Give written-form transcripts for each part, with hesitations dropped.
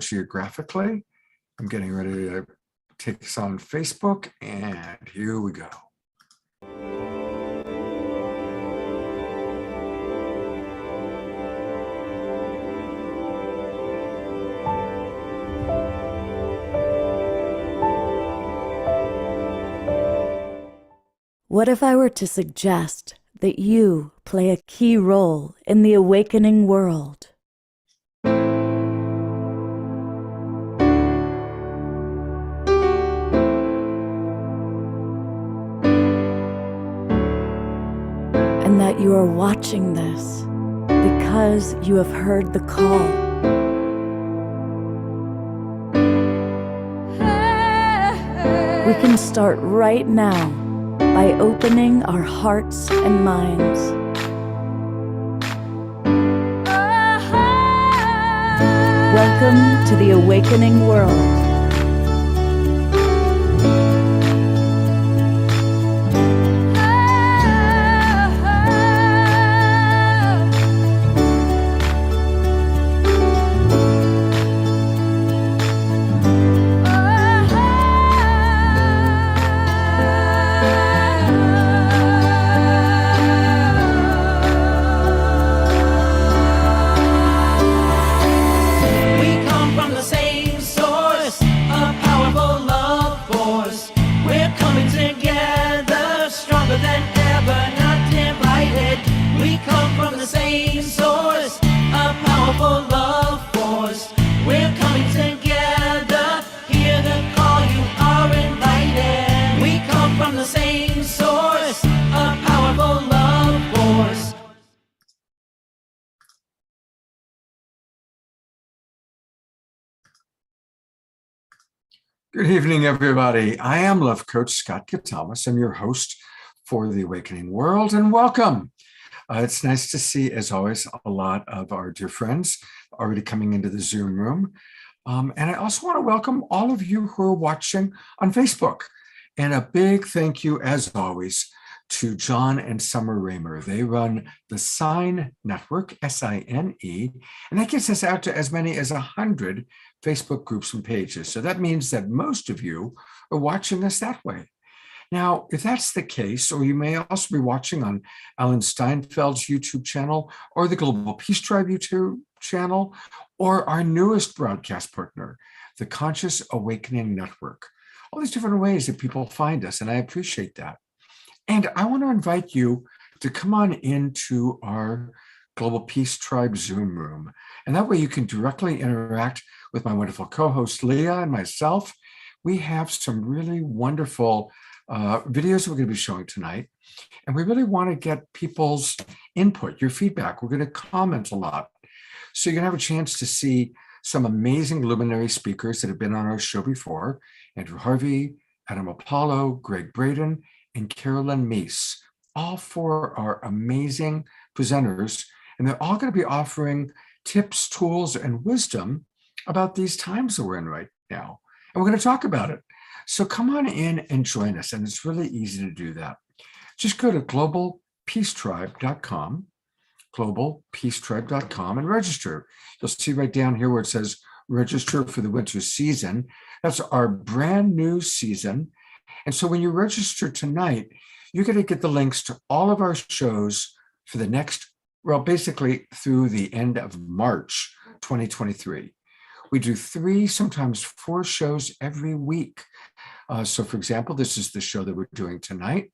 geographically. I'm getting ready to take us on Facebook, and here we go. What if I were to suggest that you play a key role in the awakening world? And that you are watching this because you have heard the call. We can start right now by opening our hearts and minds. Welcome to the awakening world. Good evening, everybody. I am Love Coach Scott Katamas. I'm your host for The Awakening World, and welcome. It's nice to see, as always, a lot of our dear friends already coming into the Zoom room. And I also want to welcome all of you who are watching on Facebook. And a big thank you, as always, to John and Summer Raymer. They run the Sign Network, S-I-N-E, and that gets us out to as many as 100 Facebook groups and pages. So that means that most of you are watching us that way. Now, if that's the case, or you may also be watching on Alan Steinfeld's YouTube channel, or the Global Peace Tribe YouTube channel, or our newest broadcast partner, the Conscious Awakening Network. All these different ways that people find us, and I appreciate that. And I want to invite you to come on into our Global Peace Tribe Zoom room. And that way you can directly interact with my wonderful co-host Leah and myself. We have some really wonderful videos we're going to be showing tonight. And we really want to get people's input, your feedback. We're going to comment a lot. So you're going to have a chance to see some amazing luminary speakers that have been on our show before. Andrew Harvey, Adam Apollo, Greg Braden, and Carolyn Myss. All four are amazing presenters, and they're all going to be offering tips, tools, and wisdom about these times that we're in right now. And we're going to talk about it. So come on in and join us, and it's really easy to do that. Just go to globalpeacetribe.com, globalpeacetribe.com, and register. You'll see right down here where it says register for the winter season. That's our brand new season. And so when you register tonight, you're going to get the links to all of our shows for the next, well, basically through the end of March 2023. We do 3, sometimes 4 shows every week. So for example, this is the show that we're doing tonight.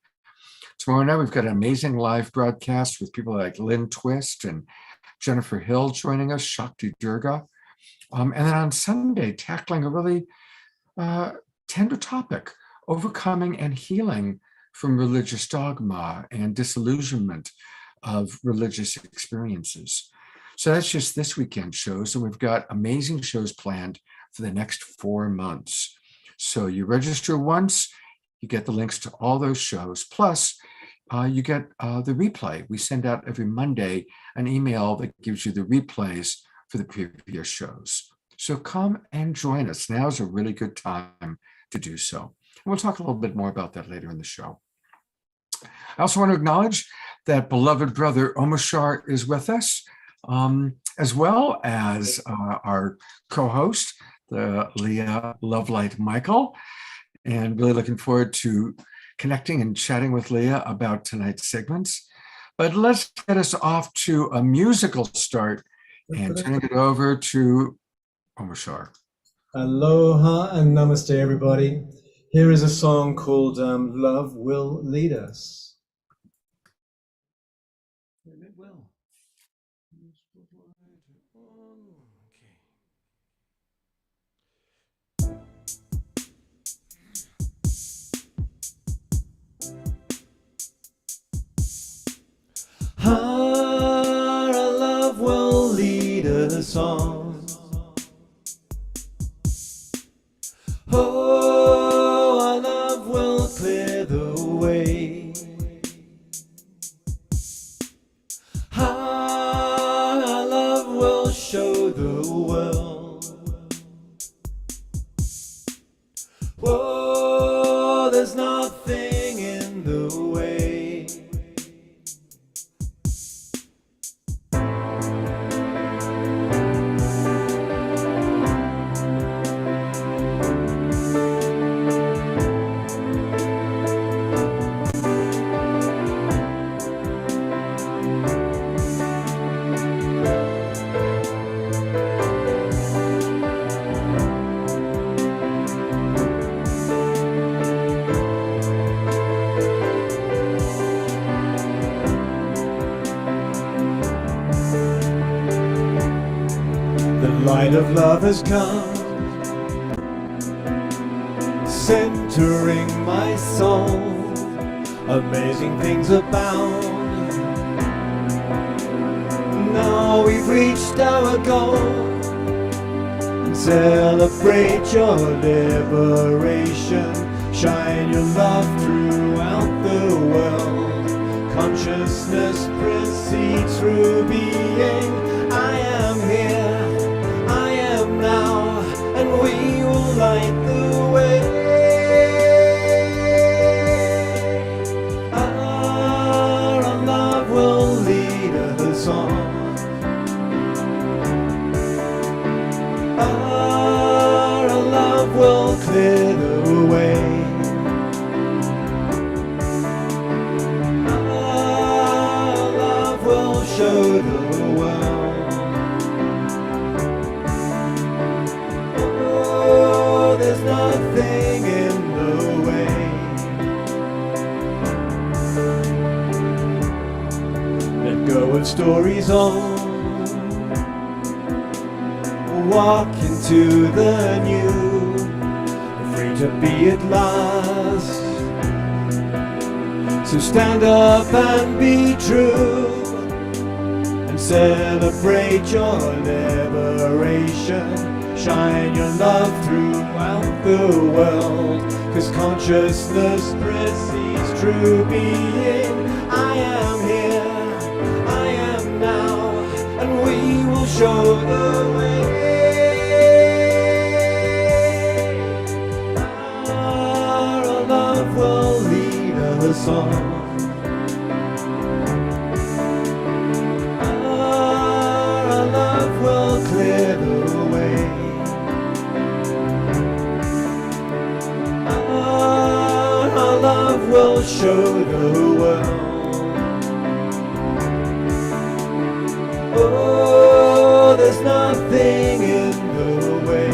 Tomorrow night, we've got an amazing live broadcast with people like Lynn Twist and Jennifer Hill joining us, Shakti Durga. And then on Sunday, tackling a really tender topic, overcoming and healing from religious dogma and disillusionment of religious experiences. So that's just this weekend shows, and we've got amazing shows planned for the next 4 months. So you register once, you get the links to all those shows, plus you get the replay. We send out every Monday an email that gives you the replays for the previous shows. So come and join us. Now is a really good time to do so. We'll talk a little bit more about that later in the show. I also want to acknowledge that beloved brother Omashar is with us. as well as our co-host, the Leah Lovelight Michael, and really looking forward to connecting and chatting with Leah about tonight's segments. But let's get us off to a musical start and turning it over to Omashar. Aloha and namaste, everybody. Here is a song called Love Will Lead Us. And it will. Our love will lead us on. Oh, our love will clear the way. Our love will show the world. Oh, there's nothing in the way. Light of love has come, centering my soul. Amazing things abound. Now we've reached our goal. Celebrate your liberation. Shine your love throughout the world. Consciousness proceeds through being. I am here. Now, and we will light the way. Our love will lead us on. Our love will clear the way. Our love will show the world. There's nothing in the way. Let go of stories old. Walk into the new. Free to be at last. So stand up and be true. And celebrate your liberation. Shine your love throughout the world, 'cause consciousness precedes true being. I am here, I am now, and we will show the way. Our love will lead us on. Our love will clear the way. Love will show the world. Oh, there's nothing in the way.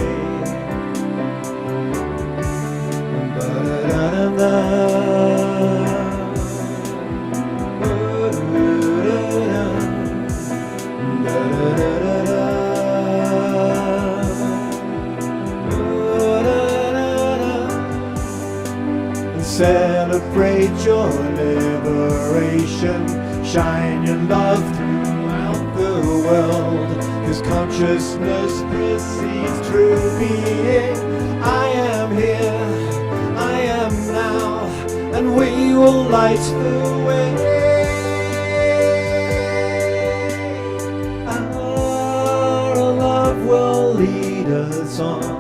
Celebrate your liberation. Shine your love throughout the world, 'cause consciousness precedes true being. I am here, I am now, and we will light the way. Our love will lead us on.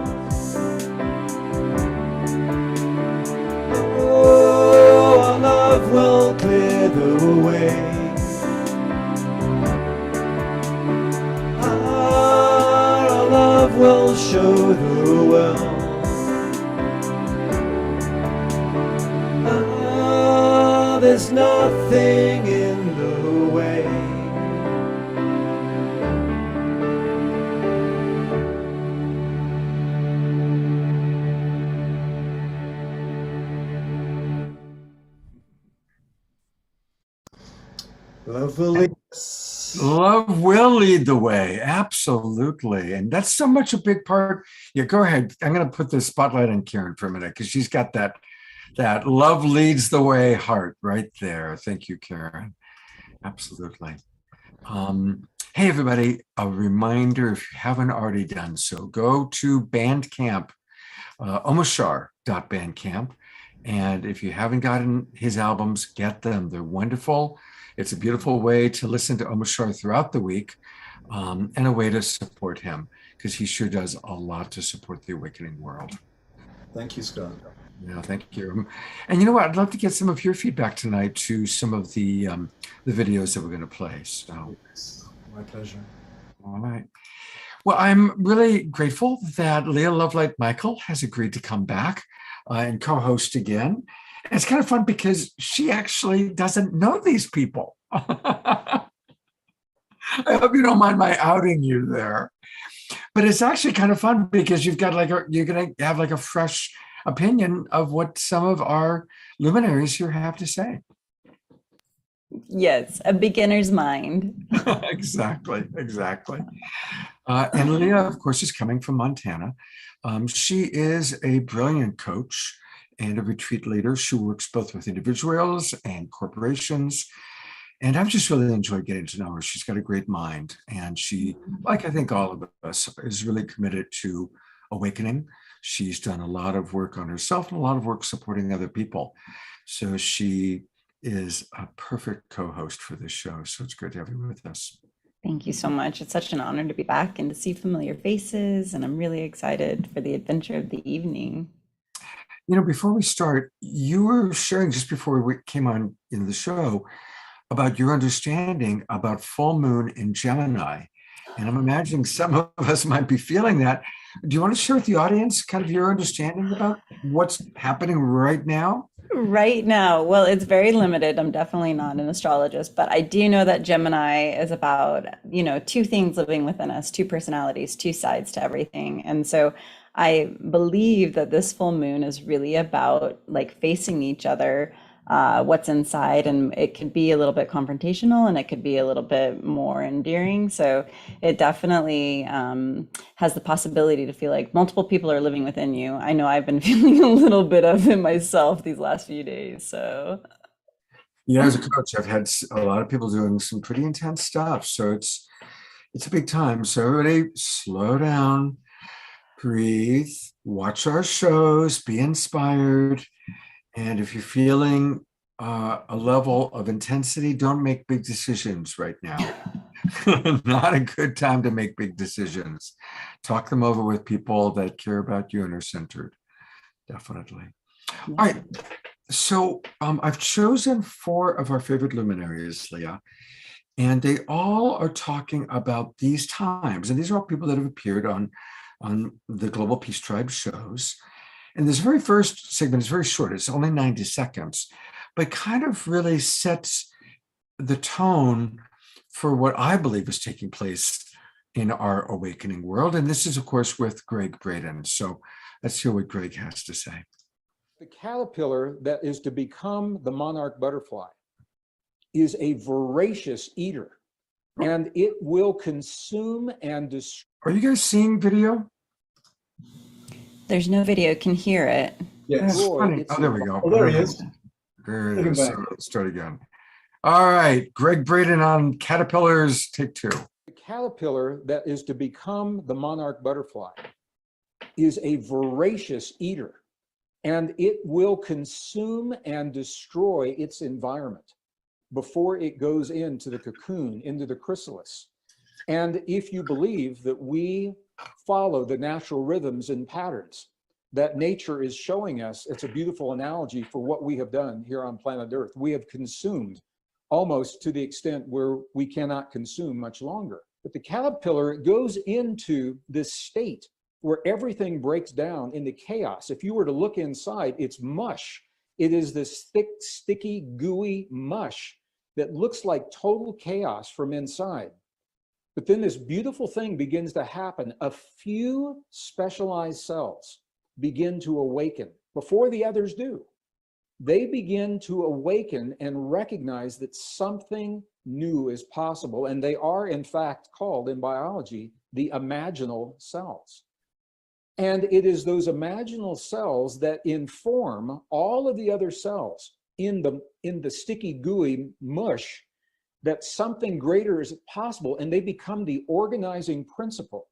Love will clear the way. the world. Ah, there's nothing in the way. Love will lead us. Love will lead the way. Absolutely. And that's so much a big part. Yeah, go ahead. I'm going to put the spotlight on Karen for a minute because she's got that love leads the way heart right there. Thank you, Karen. Absolutely. Hey, everybody, a reminder, if you haven't already done so, go to Bandcamp, omashar.bandcamp. And if you haven't gotten his albums, get them. They're wonderful. It's a beautiful way to listen to Omashar throughout the week, and a way to support him because he sure does a lot to support the awakening world. Thank you, Scott. Yeah, thank you. And you know what? I'd love to get some of your feedback tonight to some of the videos that we're going to play. So, my pleasure. All right. Well, I'm really grateful that Leah Lovelight Michael has agreed to come back and co-host again. And it's kind of fun because she actually doesn't know these people. I hope you don't mind my outing you there. But it's actually kind of fun because you've got you're going to have like a fresh opinion of what some of our luminaries here have to say. Yes, a beginner's mind. Exactly. And Leah, of course, is coming from Montana. She is a brilliant coach and a retreat leader. She works both with individuals and corporations. And I've just really enjoyed getting to know her. She's got a great mind. And she, like I think all of us, is really committed to awakening. She's done a lot of work on herself and a lot of work supporting other people. So she is a perfect co-host for this show. So it's great to have you with us. Thank you so much. It's such an honor to be back and to see familiar faces. And I'm really excited for the adventure of the evening. You know, before we start, you were sharing just before we came on in the show about your understanding about full moon in Gemini. And I'm imagining some of us might be feeling that. Do you want to share with the audience kind of your understanding about what's happening right now? Right now, well, it's very limited. I'm definitely not an astrologist, but I do know that Gemini is about, two things living within us, two personalities, two sides to everything. And so I believe that this full moon is really about like facing each other, what's inside, and it could be a little bit confrontational and it could be a little bit more endearing. So it definitely has the possibility to feel like multiple people are living within you. I know I've been feeling a little bit of it myself these last few days. So Yeah, as a coach, I've had a lot of people doing some pretty intense stuff. So it's a big time. So everybody slow down, breathe, watch our shows, be inspired. And if you're feeling a level of intensity, don't make big decisions right now. Not a good time to make big decisions. Talk them over with people that care about you and are centered. Definitely. All right. So I've chosen 4 of our favorite luminaries, Leah, and they all are talking about these times. And these are all people that have appeared on the Global Peace Tribe shows. And this very first segment is very short. It's only 90 seconds, but kind of really sets the tone for what I believe is taking place in our awakening world. And this is, of course, with Greg Braden. So let's hear what Greg has to say. The caterpillar that is to become the monarch butterfly is a voracious eater, and it will consume and destroy. Are you guys seeing video? there's no video, can hear it. Yes. That's funny. Oh, there we go. Oh, there he is. There Look it at is. that. So let's start again. All right. Greg Braden on caterpillars, take 2. The caterpillar that is to become the monarch butterfly is a voracious eater, and it will consume and destroy its environment before it goes into the cocoon, into the chrysalis. And if you believe that we follow the natural rhythms and patterns that nature is showing us, it's a beautiful analogy for what we have done here on planet Earth. We have consumed almost to the extent where we cannot consume much longer. But the caterpillar goes into this state where everything breaks down into chaos. If you were to look inside, it's mush. It is this thick, sticky, gooey mush that looks like total chaos from inside. But then this beautiful thing begins to happen. A few specialized cells begin to awaken before the others do. They begin to awaken and recognize that something new is possible. And they are, in fact, called in biology the imaginal cells. And it is those imaginal cells that inform all of the other cells in the sticky, gooey mush, that something greater is possible. And they become the organizing principle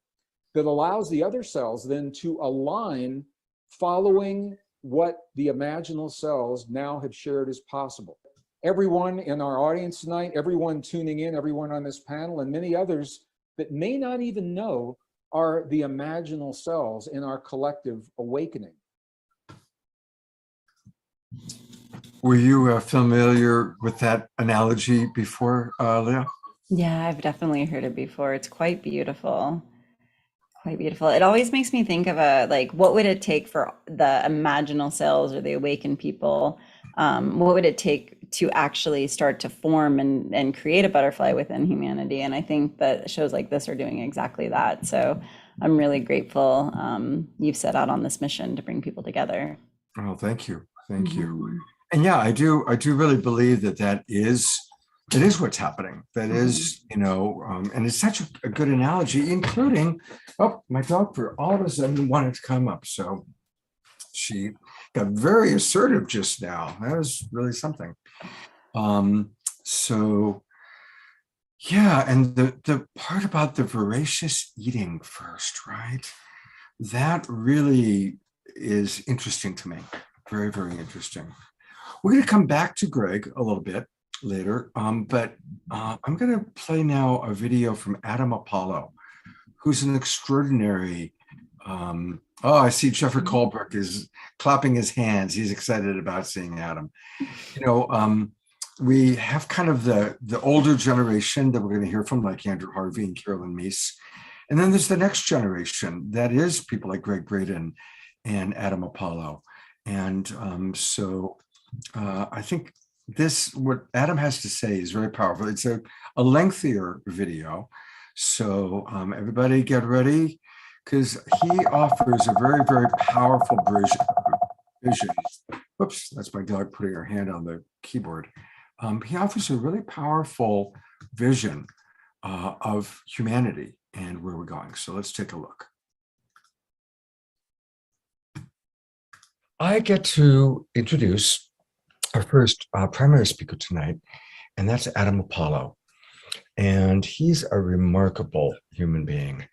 that allows the other cells then to align following what the imaginal cells now have shared is possible. Everyone in our audience tonight, everyone tuning in, everyone on this panel, and many others that may not even know are the imaginal cells in our collective awakening. Were you familiar with that analogy before, Leah? Yeah, I've definitely heard it before. It's quite beautiful. Quite beautiful. It always makes me think of what would it take for the imaginal cells or the awakened people? What would it take to actually start to form and create a butterfly within humanity? And I think that shows like this are doing exactly that. So I'm really grateful you've set out on this mission to bring people together. Oh, thank you. Thank you. And yeah, I do really believe that is what's happening. That is, and it's such a good analogy, including, my dog for all of a sudden wanted to come up. So she got very assertive just now. That was really something. So yeah, and the part about the voracious eating first, right? That really is interesting to me. Very, very interesting. We're going to come back to Greg a little bit later, but I'm going to play now a video from Adam Apollo, who's an extraordinary. I see Jeffrey Colbrook is clapping his hands. He's excited about seeing Adam. We have kind of the older generation that we're going to hear from, like Andrew Harvey and Carolyn Myss. And then there's the next generation that is people like Greg Braden and Adam Apollo. And I think what Adam has to say is very powerful. It's a lengthier video. So everybody get ready, because he offers a very, very powerful vision. Whoops, that's my dog putting her hand on the keyboard. He offers a really powerful vision of humanity and where we're going. So let's take a look. I get to introduce our first primary speaker tonight, and that's Adam Apollo. And he's a remarkable human being.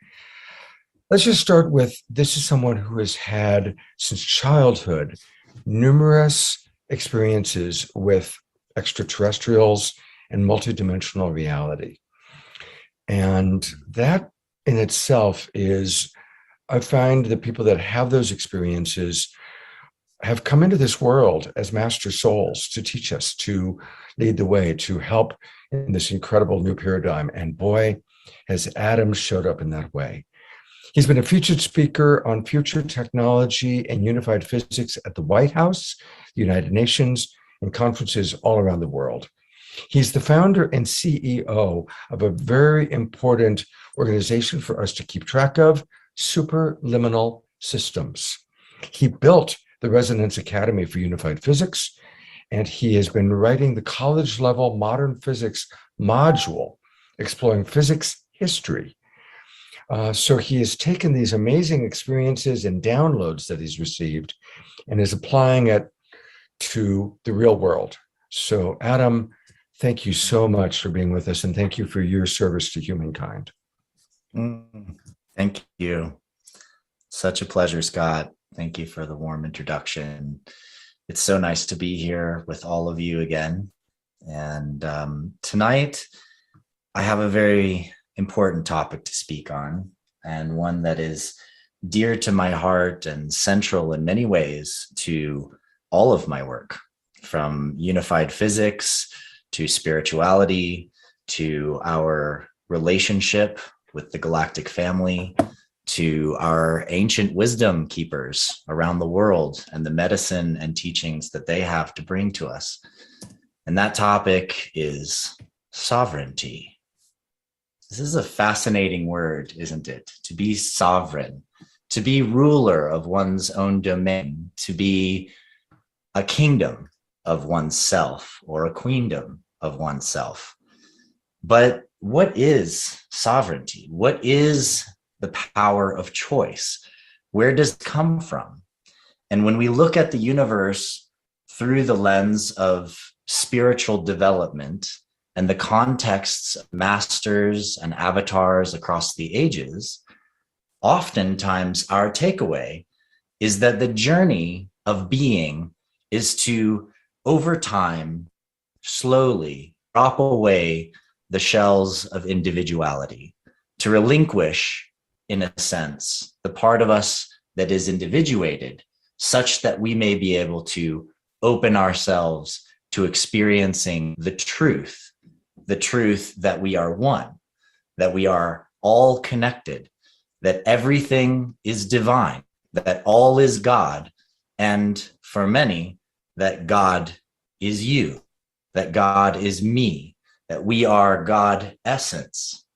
Let's just start with, this is someone who has had, since childhood, numerous experiences with extraterrestrials and multidimensional reality. And that in itself is, I find that people that have those experiences have come into this world as master souls to teach us, to lead the way, to help in this incredible new paradigm. And boy, has Adam showed up in that way. He's been a featured speaker on future technology and unified physics at the White House, the United Nations, and conferences all around the world. He's the founder and CEO of a very important organization for us to keep track of, Superliminal Systems. He built the Resonance Academy for Unified Physics, and he has been writing the college-level modern physics module, exploring physics history. So he has taken these amazing experiences and downloads that he's received and is applying it to the real world. So Adam, thank you so much for being with us, and thank you for your service to humankind. Thank you. Such a pleasure, Scott. Thank you for the warm introduction. It's so nice to be here with all of you again. And tonight, I have a very important topic to speak on, and one that is dear to my heart and central in many ways to all of my work, from unified physics to spirituality to our relationship with the galactic family, to our ancient wisdom keepers around the world and the medicine and teachings that they have to bring to us. And that topic is sovereignty. This is a fascinating word, isn't it? To be sovereign, to be ruler of one's own domain, to be a kingdom of oneself or a queendom of oneself. But what is sovereignty? What is the power of choice? Where does it come from? And when we look at the universe through the lens of spiritual development and the contexts of masters and avatars across the ages, oftentimes our takeaway is that the journey of being is to, over time, slowly drop away the shells of individuality, to relinquish, in a sense, the part of us that is individuated, such that we may be able to open ourselves to experiencing the truth that we are one, that we are all connected, that everything is divine, that all is God, and for many, that God is you, that God is me, that we are God essence.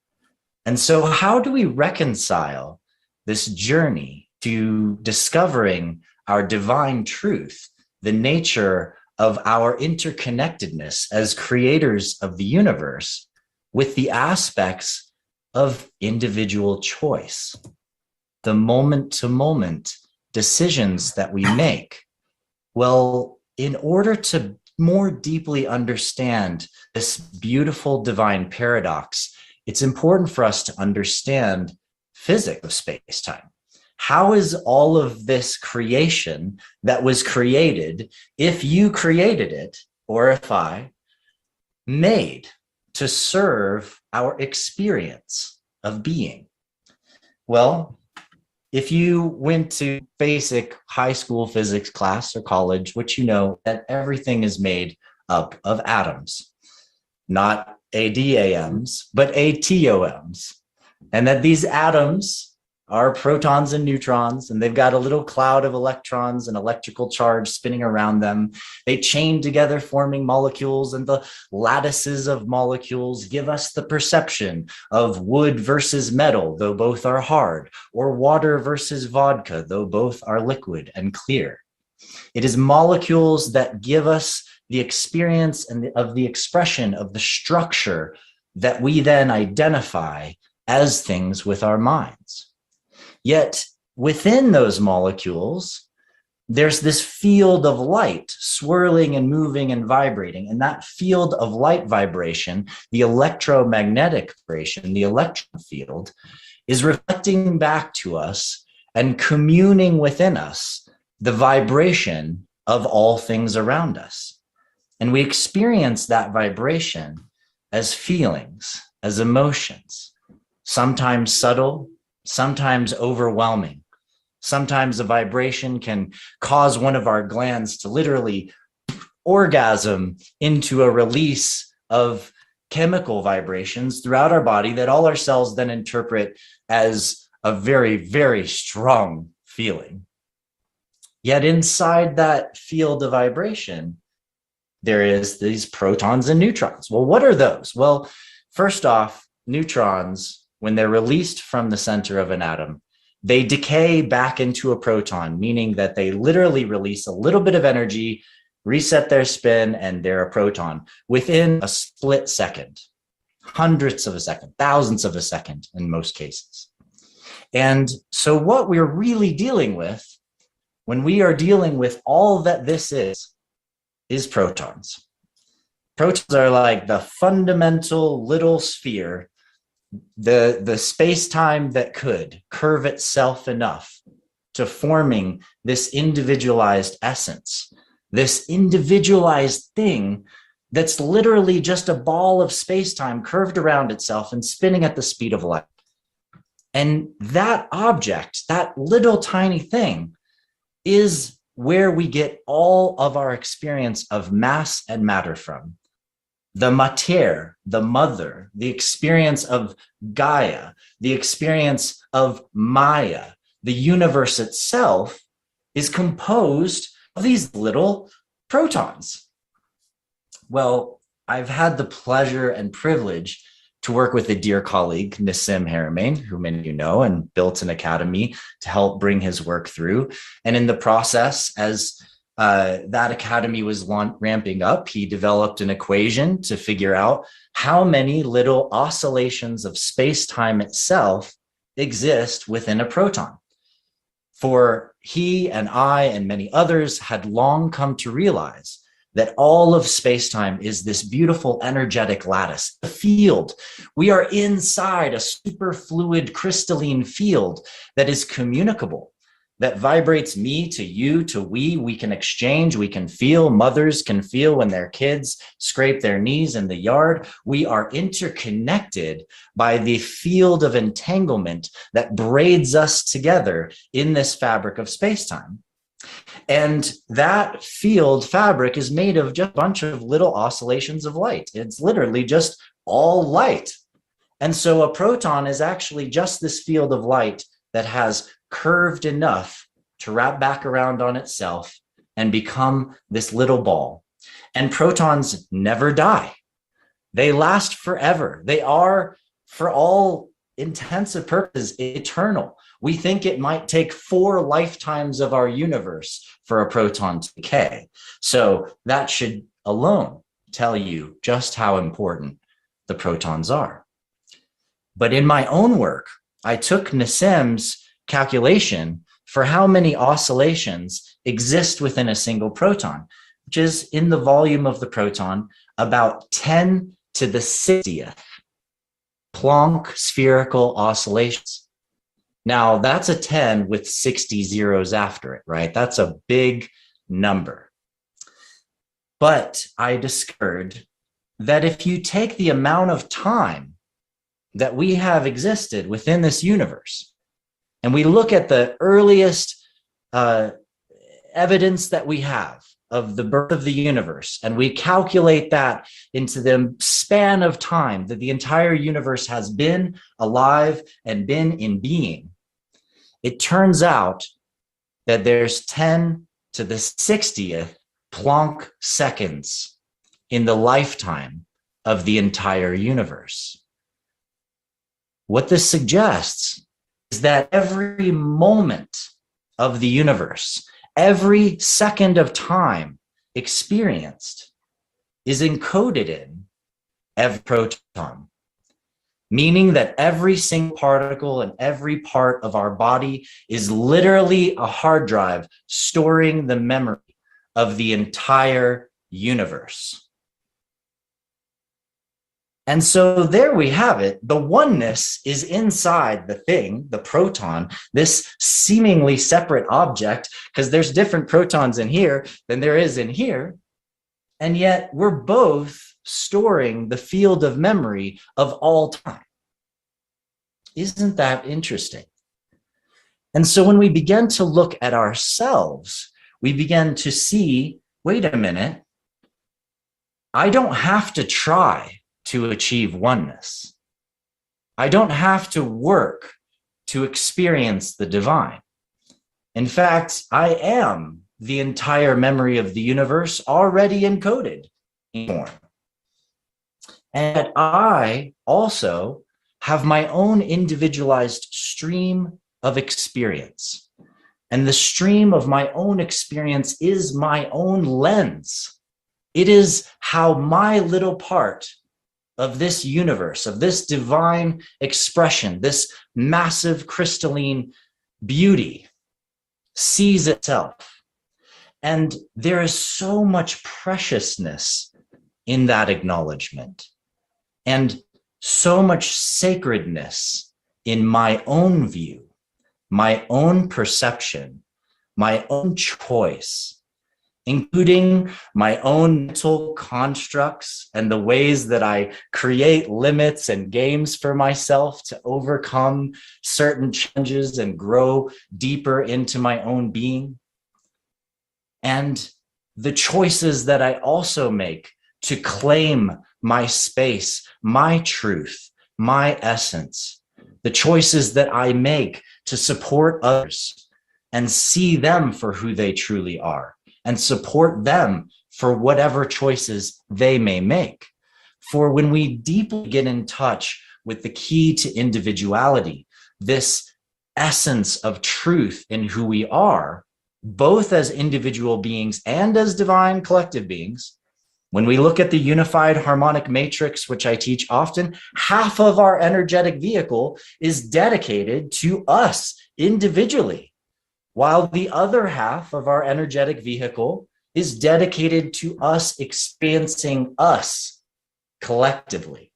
And so how do we reconcile this journey to discovering our divine truth, the nature of our interconnectedness as creators of the universe, with the aspects of individual choice, the moment-to-moment decisions that we make? Well, in order to more deeply understand this beautiful divine paradox, it's important for us to understand physics of space-time. How is all of this creation that was created, if you created it, or if I, made to serve our experience of being? Well, if you went to basic high school physics class or college, which you know that everything is made up of atoms, not ADAMs, but ATOMs, and that these atoms are protons and neutrons, and they've got a little cloud of electrons and electrical charge spinning around them. They chain together, forming molecules, and the lattices of molecules give us the perception of wood versus metal, though both are hard, or water versus vodka, though both are liquid and clear. It is molecules that give us the experience and of the expression of the structure that we then identify as things with our minds. Yet within those molecules, there's this field of light swirling and moving and vibrating. And that field of light vibration, the electromagnetic vibration, the electron field, is reflecting back to us and communing within us the vibration of all things around us. And we experience that vibration as feelings, as emotions, sometimes subtle, sometimes overwhelming. Sometimes a vibration can cause one of our glands to literally orgasm into a release of chemical vibrations throughout our body that all our cells then interpret as a very, very strong feeling. Yet inside that field of vibration, there is these protons and neutrons. Well, what are those? Well, first off, neutrons, when they're released from the center of an atom, they decay back into a proton, meaning that they literally release a little bit of energy, reset their spin, and they're a proton within a split second, hundredths of a second, thousands of a second in most cases. And so what we're really dealing with when we are dealing with all that this is protons. Protons are like the fundamental little sphere, the space-time that could curve itself enough to forming this individualized essence, this individualized thing that's literally just a ball of space-time curved around itself and spinning at the speed of light. And that object, that little tiny thing, is where we get all of our experience of mass and matter from. the mater, the mother, the experience of Gaia, the experience of Maya, the universe itself is composed of these little protons. Well, I've had the pleasure and privilege to work with a dear colleague, Nassim Haramein, who many of you know, and built an academy to help bring his work through. And in the process, as that academy was ramping up, he developed an equation to figure out how many little oscillations of space-time itself exist within a proton. For he and I and many others had long come to realize that all of space-time is this beautiful energetic lattice, a field. We are inside a superfluid crystalline field that is communicable, that vibrates me to you to we can exchange, we can feel. Mothers can feel when their kids scrape their knees in the yard. We are interconnected by the field of entanglement that braids us together in this fabric of space-time. And that field fabric is made of just a bunch of little oscillations of light. It's literally just all light. And so a proton is actually just this field of light that has curved enough to wrap back around on itself and become this little ball. And protons never die. They last forever. They are, for all intents and purposes, eternal. We think it might take 4 lifetimes of our universe for a proton to decay. So that should alone tell you just how important the protons are. But in my own work, I took Nassim's calculation for how many oscillations exist within a single proton, which is in the volume of the proton about 10 to the 60th Planck spherical oscillations. Now, that's a 10 with 60 zeros after it, right? That's a big number. But I discovered that if you take the amount of time that we have existed within this universe, and we look at the earliest evidence that we have of the birth of the universe, and we calculate that into the span of time that the entire universe has been alive and been in being, it turns out that there's 10 to the 60th Planck seconds in the lifetime of the entire universe. What this suggests is that every moment of the universe, every second of time experienced, is encoded in every proton, meaning that every single particle and every part of our body is literally a hard drive storing the memory of the entire universe. And so there we have it. The oneness is inside the thing, the proton, this seemingly separate object, because there's different protons in here than there is in here. And yet we're both storing the field of memory of all time. Isn't that interesting? And so when we begin to look at ourselves, we begin to see, wait a minute, I don't have to try to achieve oneness. I don't have to work to experience the divine. In fact, I am the entire memory of the universe already encoded in form. And I also have my own individualized stream of experience. And the stream of my own experience is my own lens. It is how my little part of this universe, of this divine expression, this massive crystalline beauty sees itself. And there is so much preciousness in that acknowledgement, and so much sacredness in my own view, my own perception, my own choice, including my own mental constructs and the ways that I create limits and games for myself to overcome certain challenges and grow deeper into my own being. And the choices that I also make to claim my space, my truth, my essence, the choices that I make to support others and see them for who they truly are and support them for whatever choices they may make. For when we deeply get in touch with the key to individuality, this essence of truth in who we are, both as individual beings and as divine collective beings, when we look at the unified harmonic matrix, which I teach often, half of our energetic vehicle is dedicated to us individually, while the other half of our energetic vehicle is dedicated to us experiencing us collectively.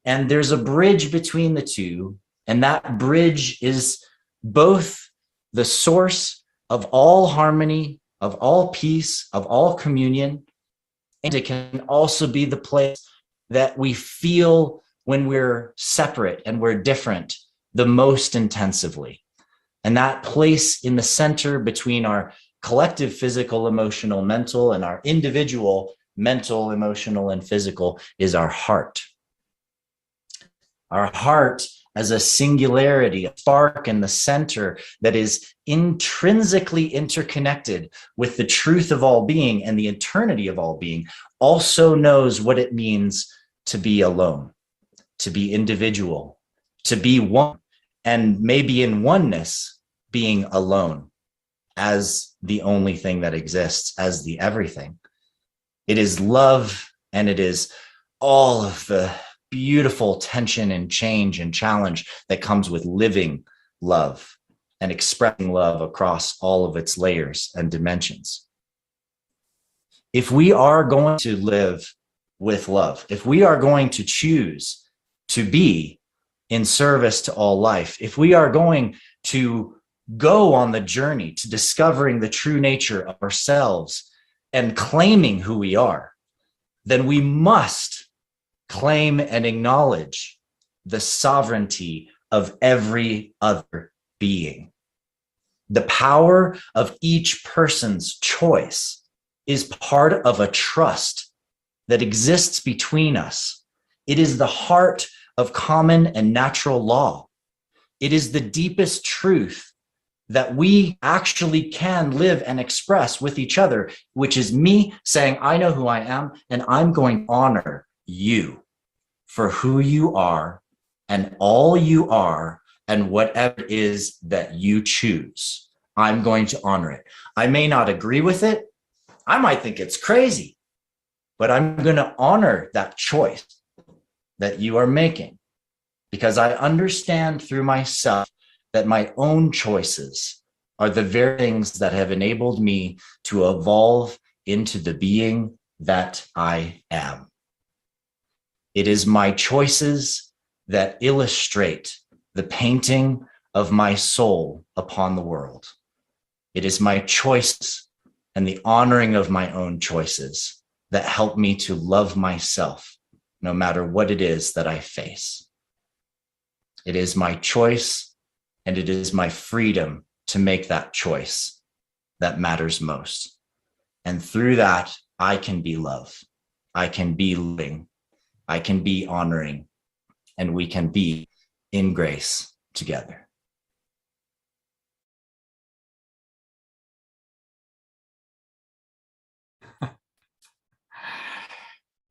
And there's a bridge between the two, and that bridge is both the source of all harmony, of all peace, of all communion, and it can also be the place that we feel when we're separate and we're different the most intensively. And that place in the center between our collective physical, emotional, mental, and our individual mental, emotional, and physical is our heart. Our heart as a singularity, a spark in the center that is intrinsically interconnected with the truth of all being and the eternity of all being, also knows what it means to be alone, to be individual, to be one, and maybe in oneness, being alone as the only thing that exists, as the everything. It is love, and it is all of the beautiful tension and change and challenge that comes with living love and expressing love across all of its layers and dimensions. If we are going to live with love, if we are going to choose to be in service to all life, if we are going to go on the journey to discovering the true nature of ourselves and claiming who we are, then we must claim and acknowledge the sovereignty of every other being. The power of each person's choice is part of a trust that exists between us. It is the heart of common and natural law. It is the deepest truth that we actually can live and express with each other, which is me saying, I know who I am, and I'm going to honor you for who you are and all you are and whatever it is that you choose. I'm going to honor it. I may not agree with it. I might think it's crazy, but I'm going to honor that choice that you are making because I understand through myself that my own choices are the very things that have enabled me to evolve into the being that I am. It is my choices that illustrate the painting of my soul upon the world. It is my choices and the honoring of my own choices that help me to love myself, no matter what it is that I face. It is my choice, and it is my freedom to make that choice that matters most. And through that, I can be love. I can be living. I can be honoring, and we can be in grace together.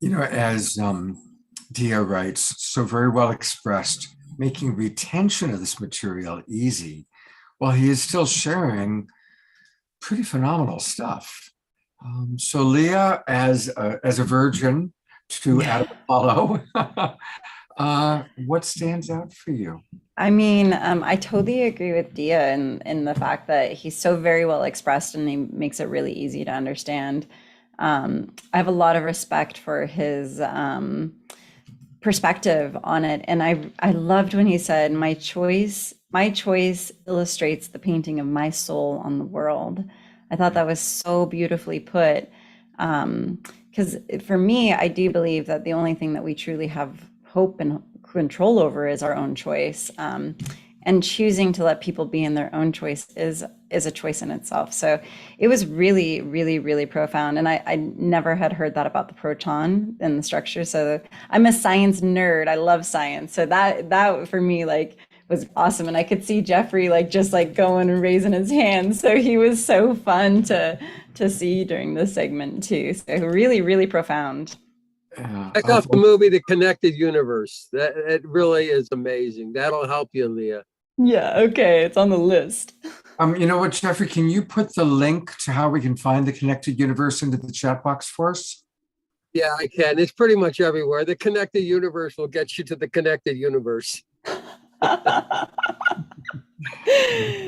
You know, as Dia writes, so very well expressed, making retention of this material easy while he is still sharing pretty phenomenal stuff. So Leah, as a virgin to Adam Apollo, what stands out for you? I mean, I totally agree with Dia in the fact that he's so very well expressed and he makes it really easy to understand. I have a lot of respect for his perspective on it. And I loved when he said, my choice illustrates the painting of my soul on the world. I thought that was so beautifully put. Because for me, I do believe that the only thing that we truly have hope and control over is our own choice. and choosing to let people be in their own choice is a choice in itself. So it was really, really, really profound. And I never had heard that about the proton and the structure. So I'm a science nerd. I love science. So that for me, like, was awesome. And I could see Jeffrey like just like going and raising his hands. So he was so fun to see during this segment too. So really, really profound. Check out the movie The Connected Universe. That it really is amazing. That'll help you, Leah. Yeah, okay, it's on the list. You know what, Jeffrey, can you put the link to how we can find the Connected Universe into the chat box for us? Yeah, I can. It's pretty much everywhere. The Connected Universe will get you to the Connected Universe.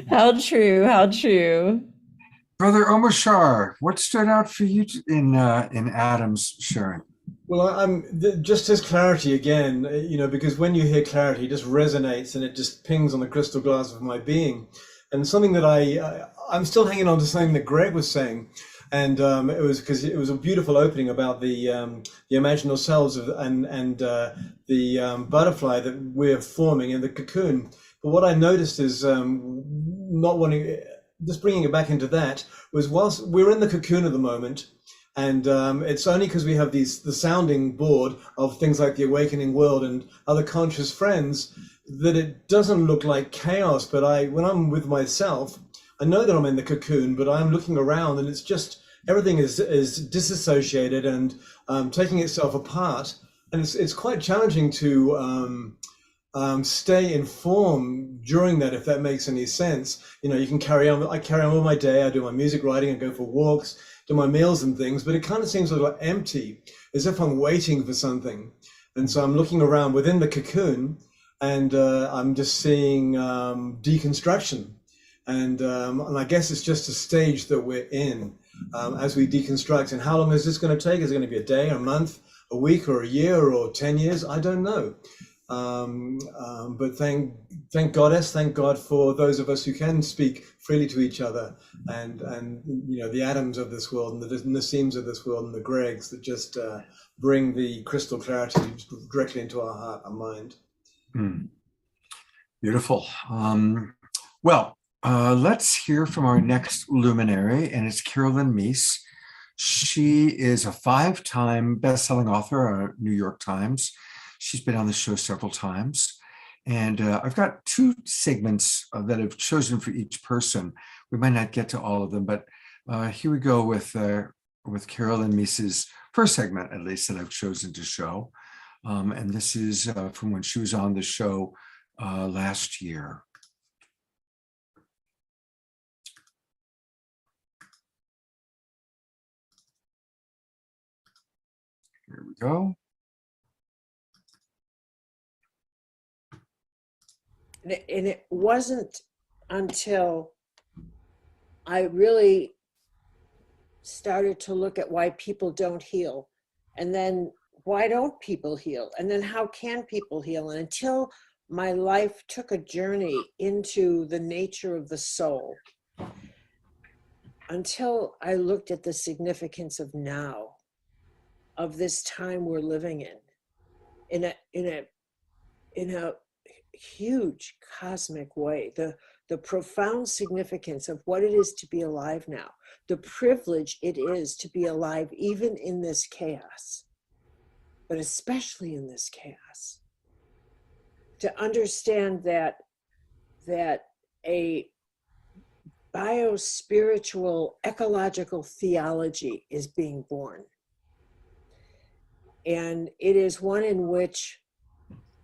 How true, how true. Brother Omashar, what stood out for you in Adam's sharing? Well, just as clarity again, because when you hear clarity, it just resonates and it just pings on the crystal glass of my being. And something that I'm still hanging on to something that Greg was saying. And it was because it was a beautiful opening about the imaginal selves and the butterfly that we're forming in the cocoon. But what I noticed is not wanting, just bringing it back into that, was whilst we're in the cocoon at the moment, and it's only because we have the sounding board of things like the awakening world and other conscious friends that it doesn't look like chaos. But when I'm with myself, I know that I'm in the cocoon, but I'm looking around and it's just everything is disassociated and taking itself apart. And it's quite challenging to stay informed during that, if that makes any sense. You can carry on. I carry on with my day. I do my music writing and go for walks, do my meals and things, but it kind of seems a little empty, as if I'm waiting for something. And so I'm looking around within the cocoon, and I'm just seeing deconstruction. And I guess it's just a stage that we're in as we deconstruct. And how long is this going to take? Is it going to be a day, a month, a week, or a year, or 10 years? I don't know. But thank Goddess, thank God for those of us who can speak freely to each other, and the Adams of this world and the Nasseems of this world and the Gregs that just bring the crystal clarity directly into our heart, our mind. Beautiful. Let's hear from our next luminary, and it's Carolyn Myss. She is a 5-time best-selling author, New York Times. She's been on the show several times. And I've got 2 segments that I've chosen for each person. We might not get to all of them, but here we go with Carolyn Myss's first segment, at least, that I've chosen to show. And this is from when she was on the show last year. Here we go. And it wasn't until I really started to look at why people don't heal, and then why don't people heal, and then how can people heal, and until my life took a journey into the nature of the soul, until I looked at the significance of now, of this time we're living in a huge cosmic way, the profound significance of what it is to be alive now, the privilege it is to be alive even in this chaos, but especially in this chaos, to understand that a biospiritual ecological theology is being born, and it is one in which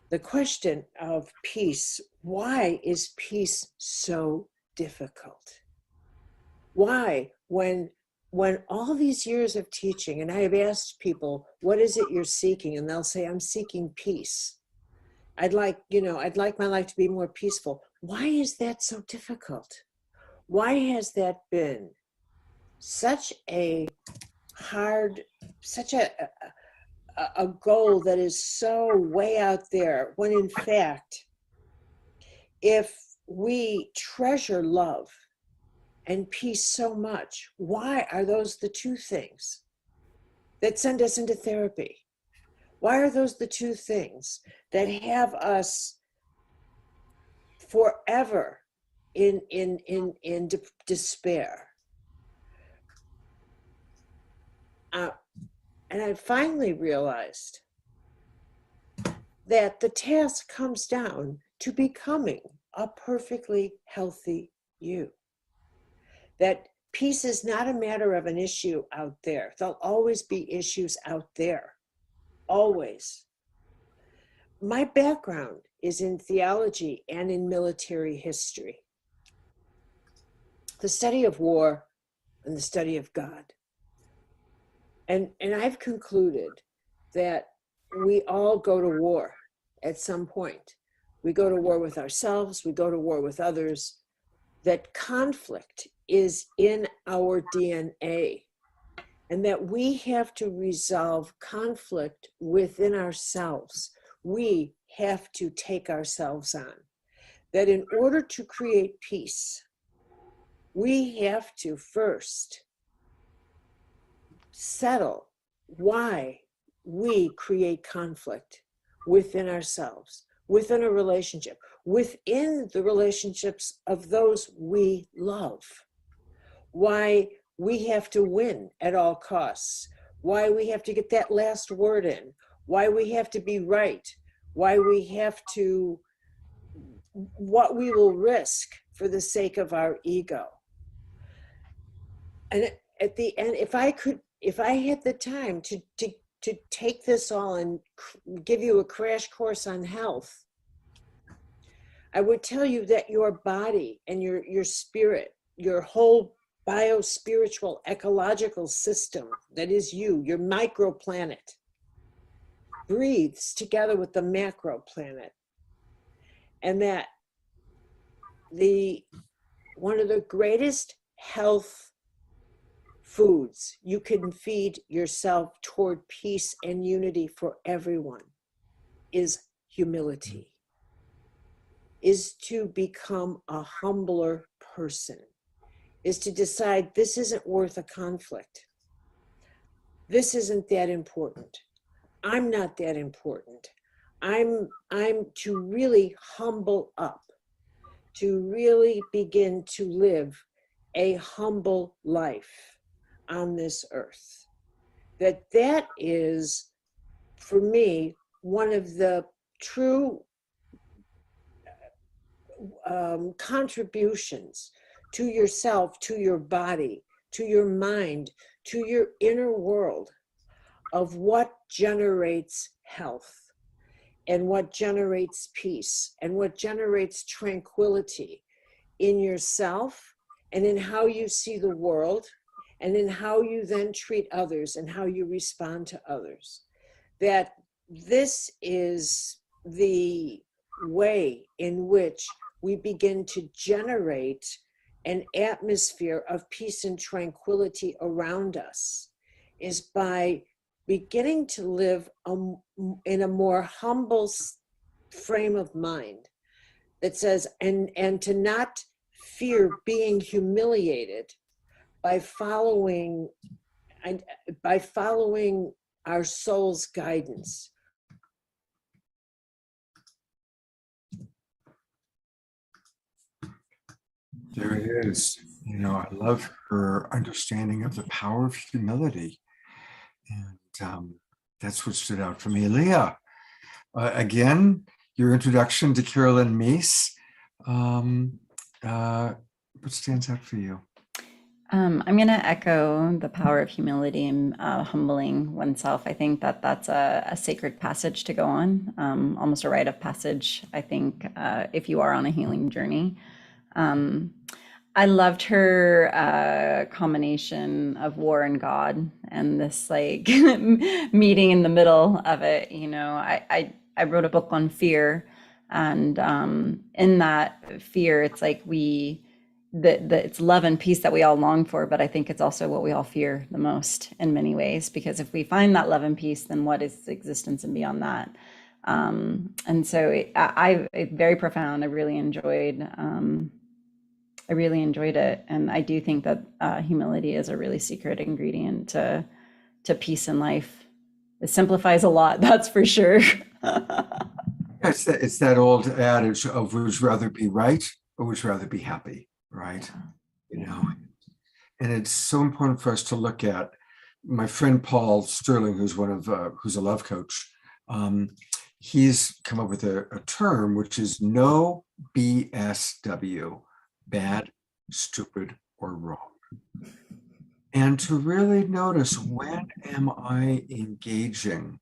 the question of peace, why is peace so difficult? Why, when all these years of teaching, and I have asked people, what is it you're seeking? And they'll say, I'm seeking peace. I'd like my life to be more peaceful. Why is that so difficult? Why has that been such a goal that is so way out there, when in fact, if we treasure love and peace so much, why are those the 2 things that send us into therapy? Why are those the 2 things that have us forever in despair. And I finally realized that the task comes down to becoming a perfectly healthy you. That peace is not a matter of an issue out there. There'll always be issues out there, always. My background is in theology and in military history, the study of war and the study of God. And I've concluded that we all go to war at some point. We go to war with ourselves, we go to war with others, that conflict is in our DNA, and that we have to resolve conflict within ourselves. We have to take ourselves on. That in order to create peace, we have to first settle why we create conflict within ourselves, within a relationship, within the relationships of those we love. Why we have to win at all costs, why we have to get that last word in, why we have to be right, why we have to, what we will risk for the sake of our ego. And at the end, if I had the time to take this all and give you a crash course on health, I would tell you that your body and your spirit, your whole bio-spiritual ecological system that is you, your microplanet, breathes together with the macro planet. And that one of the greatest health foods you can feed yourself toward peace and unity for everyone is humility, is to become a humbler person, is to decide this isn't worth a conflict. This isn't that important. I'm not that important. I'm to really humble up, to really begin to live a humble life on this earth. That is, for me, one of the true contributions to yourself, to your body, to your mind, to your inner world, of what generates health and what generates peace and what generates tranquility in yourself and in how you see the world and in how you then treat others and how you respond to others. That this is the way in which we begin to generate an atmosphere of peace and tranquility around us, is by beginning to live in a more humble frame of mind that says, and to not fear being humiliated by following our soul's guidance. There it is. You know, I love her understanding of the power of humility. And that's what stood out for me. Leah, again, your introduction to Carolyn Myss. What stands out for you? I'm going to echo the power of humility and humbling oneself. I think that's a sacred passage to go on, almost a rite of passage, I think, if you are on a healing journey. I loved her combination of war and God and this like meeting in the middle of it. You know, I wrote a book on fear, and in that fear, it's like it's love and peace that we all long for, but I think it's also what we all fear the most in many ways, because if we find that love and peace, then what is existence and beyond that? And so it's very profound. I really enjoyed it. And I do think that humility is a really secret ingredient to peace in life. It simplifies a lot, that's for sure. It's that old adage of would you rather be right or would you rather be happy, right? You know, and it's so important for us to look at. My friend Paul Sterling, who's a love coach, he's come up with a term which is no BSW, bad, stupid, or wrong. And to really notice, when am I engaging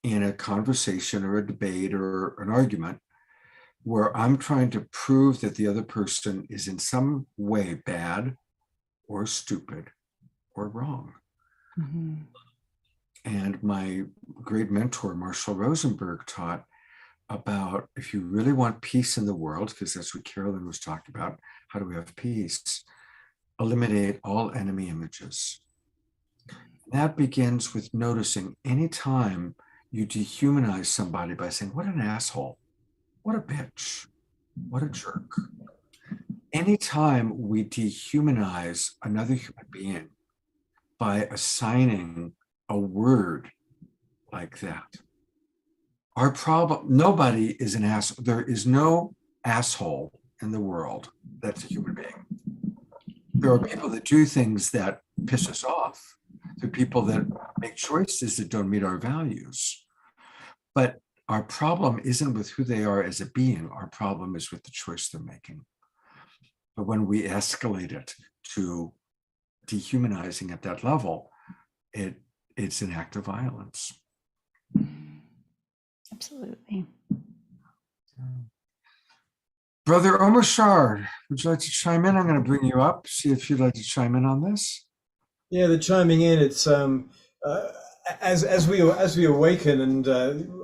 in a conversation or a debate or an argument where I'm trying to prove that the other person is in some way bad or stupid or wrong. Mm-hmm. And my great mentor, Marshall Rosenberg, taught about, if you really want peace in the world, because that's what Carolyn was talking about, how do we have peace? Eliminate all enemy images. That begins with noticing anytime you dehumanize somebody by saying, what an asshole, what a bitch, what a jerk. Anytime we dehumanize another human being by assigning a word like that, our problem, nobody is an asshole. There is no asshole in the world that's a human being. There are people that do things that piss us off. There are people that make choices that don't meet our values. But our problem isn't with who they are as a being. Our problem is with the choice they're making. But when we escalate it to dehumanizing at that level, it's an act of violence. Absolutely. Brother Omar Shard, would you like to chime in? I'm going to bring you up, see if you'd like to chime in on this. Yeah, the chiming in. It's as we awaken, and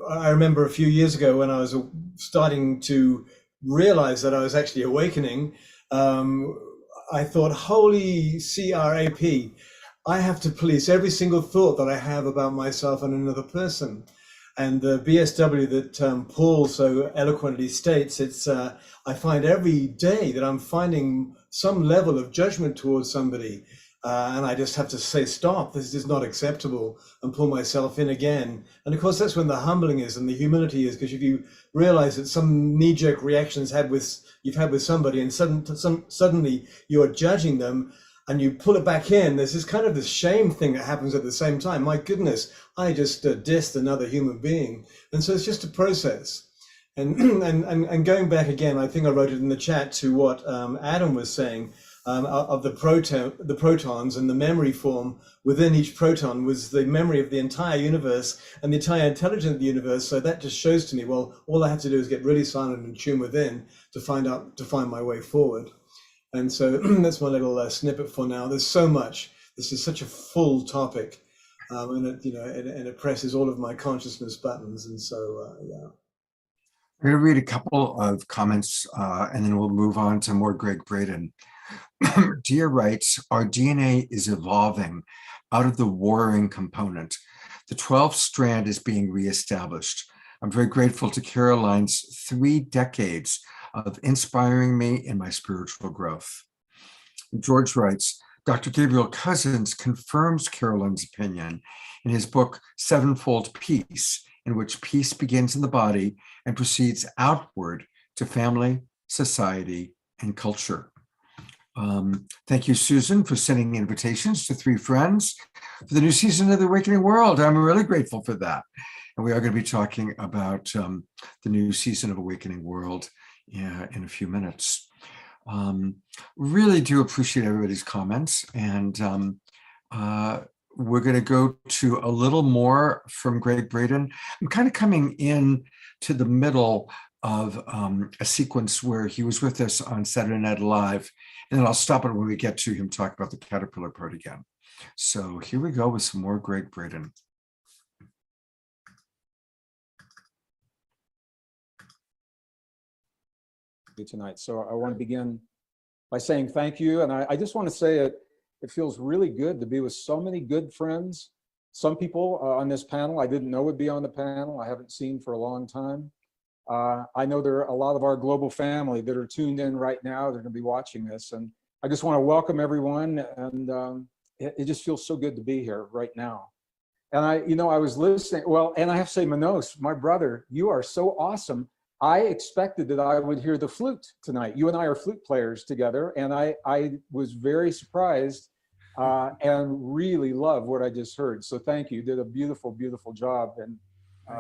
I remember a few years ago when I was starting to realize that I was actually awakening. I thought, holy crap, I have to police every single thought that I have about myself and another person. And the BSW that Paul so eloquently states, it's I find every day that I'm finding some level of judgment towards somebody. And I just have to say, stop, this is not acceptable, and pull myself in again. And of course, that's when the humbling is and the humility is, because if you realize that some knee-jerk reactions you've had with somebody, and suddenly you're judging them, and you pull it back in, there's this kind of this shame thing that happens at the same time. My goodness, I just dissed another human being. And so it's just a process. And and going back again, I think I wrote it in the chat to what Adam was saying, of the protons, and the memory form within each proton was the memory of the entire universe and the entire intelligence of the universe. So that just shows to me, well, all I have to do is get really silent and tune within to find my way forward. And so that's my little snippet for now. There's so much. This is such a full topic, and it presses all of my consciousness buttons. And so, yeah. I'm going to read a couple of comments, and then we'll move on to more Greg Braden. Dia writes, our DNA is evolving out of the warring component. The 12th strand is being reestablished. I'm very grateful to Caroline's 3 decades of inspiring me in my spiritual growth. George writes, Dr. Gabriel Cousins confirms Caroline's opinion in his book, Sevenfold Peace, in which peace begins in the body and proceeds outward to family, society, and culture. Thank you, Susan, for sending invitations to 3 friends for the new season of The Awakening World. I'm really grateful for that. And we are going to be talking about the new season of Awakening World in a few minutes. Really do appreciate everybody's comments. And we're going to go to a little more from Greg Braden. I'm kind of coming in to the middle of a sequence where he was with us on Saturday Night Live, and then I'll stop it when we get to him talk about the caterpillar part again. So here we go with some more Greg Braden. Tonight. So I want to begin by saying thank you. And I just want to say it feels really good to be with so many good friends. Some people on this panel I didn't know would be on the panel. I haven't seen for a long time. I know there are a lot of our global family that are tuned in right now. They're going to be watching this. And I just want to welcome everyone. And it just feels so good to be here right now. And I was listening. Well, and I have to say, Manos, my brother, you are so awesome. I expected that I would hear the flute tonight. You and I are flute players together, and I was very surprised and really love what I just heard. So thank you. You did a beautiful, beautiful job, and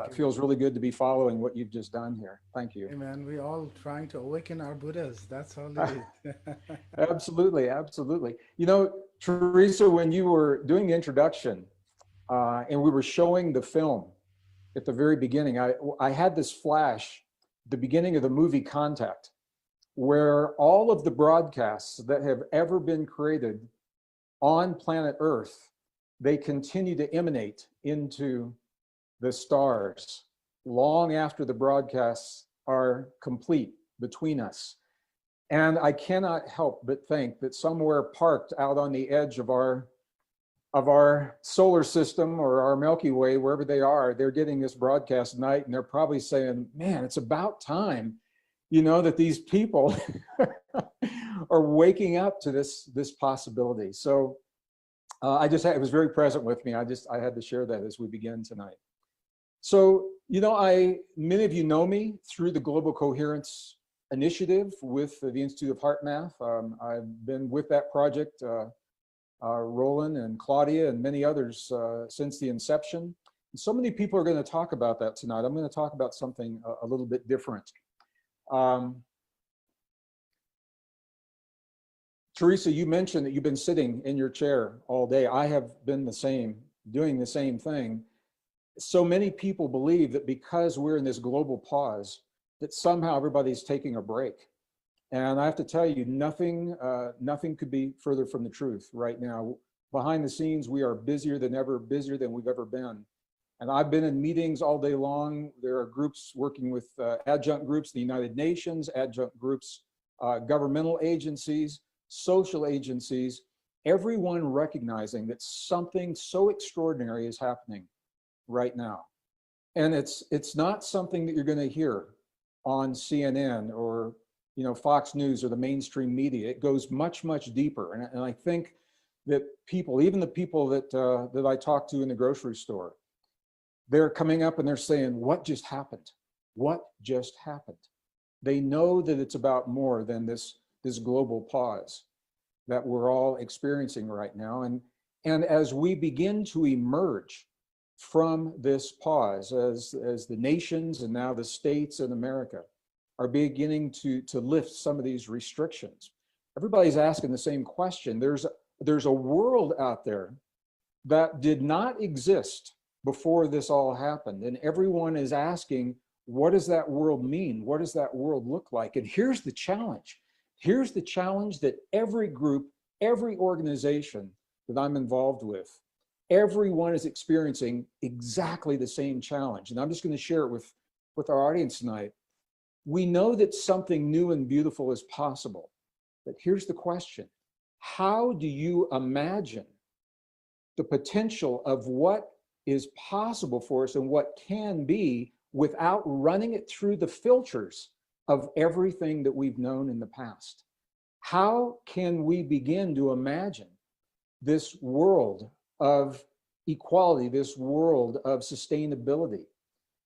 it feels really good to be following what you've just done here. Thank you. Hey man, we all trying to awaken our Buddhas. That's all it is. Absolutely, absolutely. Teresa, when you were doing the introduction and we were showing the film at the very beginning, I had this flash, the beginning of the movie Contact, where all of the broadcasts that have ever been created on planet Earth, they continue to emanate into the stars long after the broadcasts are complete between us. And I cannot help but think that somewhere parked out on the edge of our solar system or our Milky Way, wherever they are, they're getting this broadcast tonight, and they're probably saying, man, it's about time, that these people are waking up to this possibility. So it was very present with me. I had to share that as we begin tonight. So, many of you know me through the Global Coherence Initiative with the Institute of Heart Math. I've been with that project, Roland and Claudia and many others since the inception. And so many people are going to talk about that tonight. I'm going to talk about something a little bit different. Teresa, you mentioned that you've been sitting in your chair all day. I have been the same, doing the same thing. So many people believe that because we're in this global pause, that somehow everybody's taking a break. And I have to tell you, nothing could be further from the truth right now. Behind the scenes, we are busier than ever, busier than we've ever been. And I've been in meetings all day long. There are groups working with adjunct groups, the United Nations, adjunct groups, governmental agencies, social agencies, everyone recognizing that something so extraordinary is happening right now. And it's not something that you're going to hear on CNN or Fox News or the mainstream media. It goes much, much deeper. And I think that people, even the people that I talk to in the grocery store, they're coming up and they're saying, what just happened? What just happened? They know that it's about more than this global pause that we're all experiencing right now. And as we begin to emerge from this pause, as the nations and now the states in America are beginning to lift some of these restrictions, everybody's asking the same question. There's a world out there that did not exist before this all happened. And everyone is asking, what does that world mean? What does that world look like? And here's the challenge. Here's the challenge that every group, every organization that I'm involved with, everyone is experiencing exactly the same challenge. And I'm just going to share it with our audience tonight. We know that something new and beautiful is possible, but here's the question. How do you imagine the potential of what is possible for us and what can be without running it through the filters of everything that we've known in the past? How can we begin to imagine this world of equality, this world of sustainability,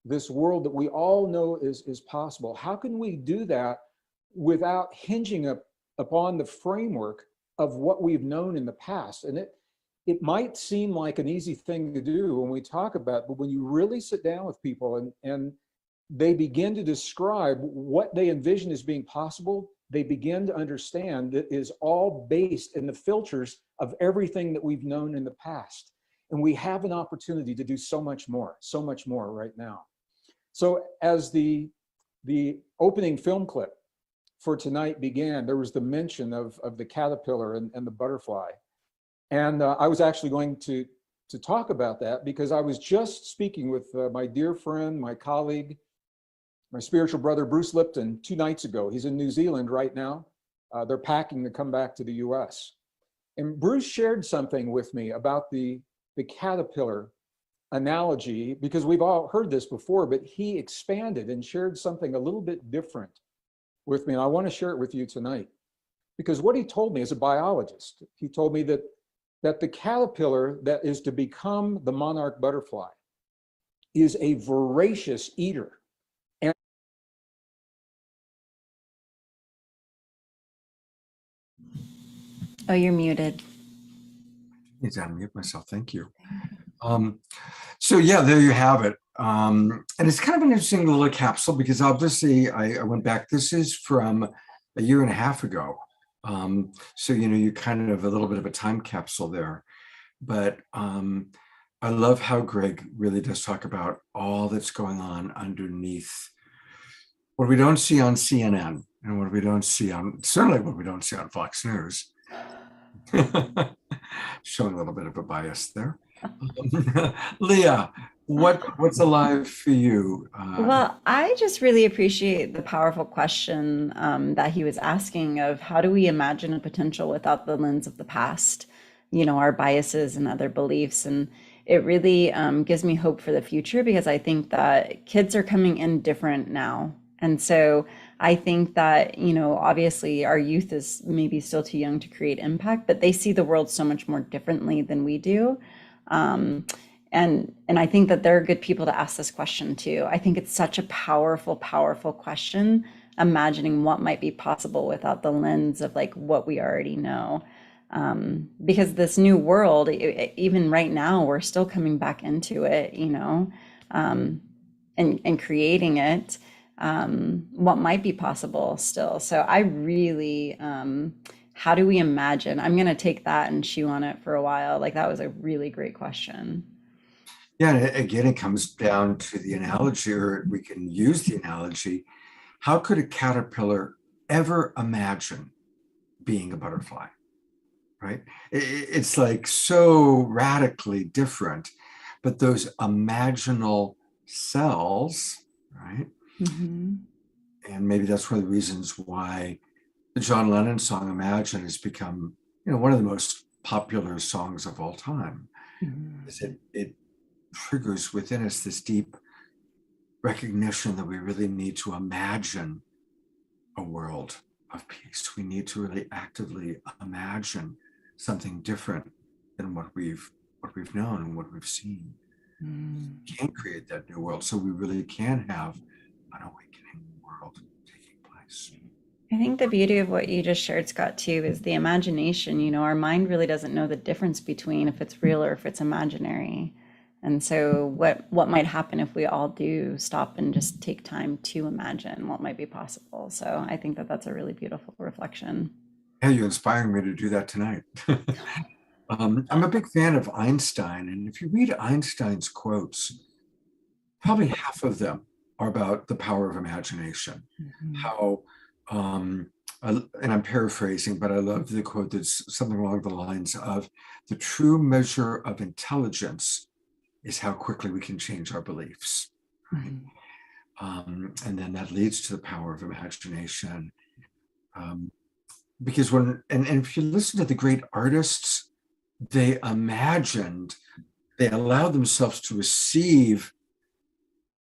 this world that we all know is possible? How can we do that without hinging upon the framework of what we've known in the past? And it might seem like an easy thing to do when we talk about it, but when you really sit down with people and they begin to describe what they envision as being possible, they begin to understand that is all based in the filters of everything that we've known in the past. And we have an opportunity to do so much more right now. So as the opening film clip for tonight began, there was the mention of the caterpillar and the butterfly. And I was actually going to talk about that because I was just speaking with my dear friend, my colleague, my spiritual brother, Bruce Lipton, 2 nights ago. He's in New Zealand right now. They're packing to come back to the US. And Bruce shared something with me about the caterpillar analogy, because we've all heard this before, but he expanded and shared something a little bit different with me. And I want to share it with you tonight, because what he told me as a biologist, he told me that that the caterpillar that is to become the monarch butterfly is a voracious eater. Oh, you're muted. I need to unmute myself. Thank you. So yeah, there you have it. And it's kind of an interesting little capsule because obviously I went back. This is from a year and a half ago. So, you kind of a little bit of a time capsule there. But I love how Greg really does talk about all that's going on underneath what we don't see on CNN and what we don't see on, certainly what we don't see on Fox News. Showing a little bit of a bias there. Leah, what's alive for you? Well, I just really appreciate the powerful question that he was asking of how do we imagine a potential without the lens of the past, our biases and other beliefs. And it really gives me hope for the future because I think that kids are coming in different now. And so I think that, obviously our youth is maybe still too young to create impact, but they see the world so much more differently than we do. And I think that they're good people to ask this question too. I think it's such a powerful, powerful question, imagining what might be possible without the lens of like what we already know. Because this new world, even right now, we're still coming back into it, and creating it. What might be possible still. So I really, how do we imagine? I'm going to take that and chew on it for a while. Like that was a really great question. Yeah, and again, it comes down to the analogy, or we can use the analogy. How could a caterpillar ever imagine being a butterfly, right? It's like so radically different, but those imaginal cells, right? Mm-hmm. And maybe that's one of the reasons why the John Lennon song Imagine has become, one of the most popular songs of all time. Mm-hmm. Is it triggers within us this deep recognition that we really need to imagine a world of peace. We need to really actively imagine something different than what we've known and what we've seen. We can't create that new world, so we really can have an awakening world taking place. I think the beauty of what you just shared, Scott, too, is the imagination. Our mind really doesn't know the difference between if it's real or if it's imaginary. And so what might happen if we all do stop and just take time to imagine what might be possible? So I think that that's a really beautiful reflection. Yeah, you're inspiring me to do that tonight. I'm a big fan of Einstein, and if you read Einstein's quotes, probably half of them are about the power of imagination. Mm-hmm. How, and I'm paraphrasing, but I love the quote that's something along the lines of, the true measure of intelligence is how quickly we can change our beliefs, right? Mm-hmm. And then that leads to the power of imagination. Because if you listen to the great artists, they allowed themselves to receive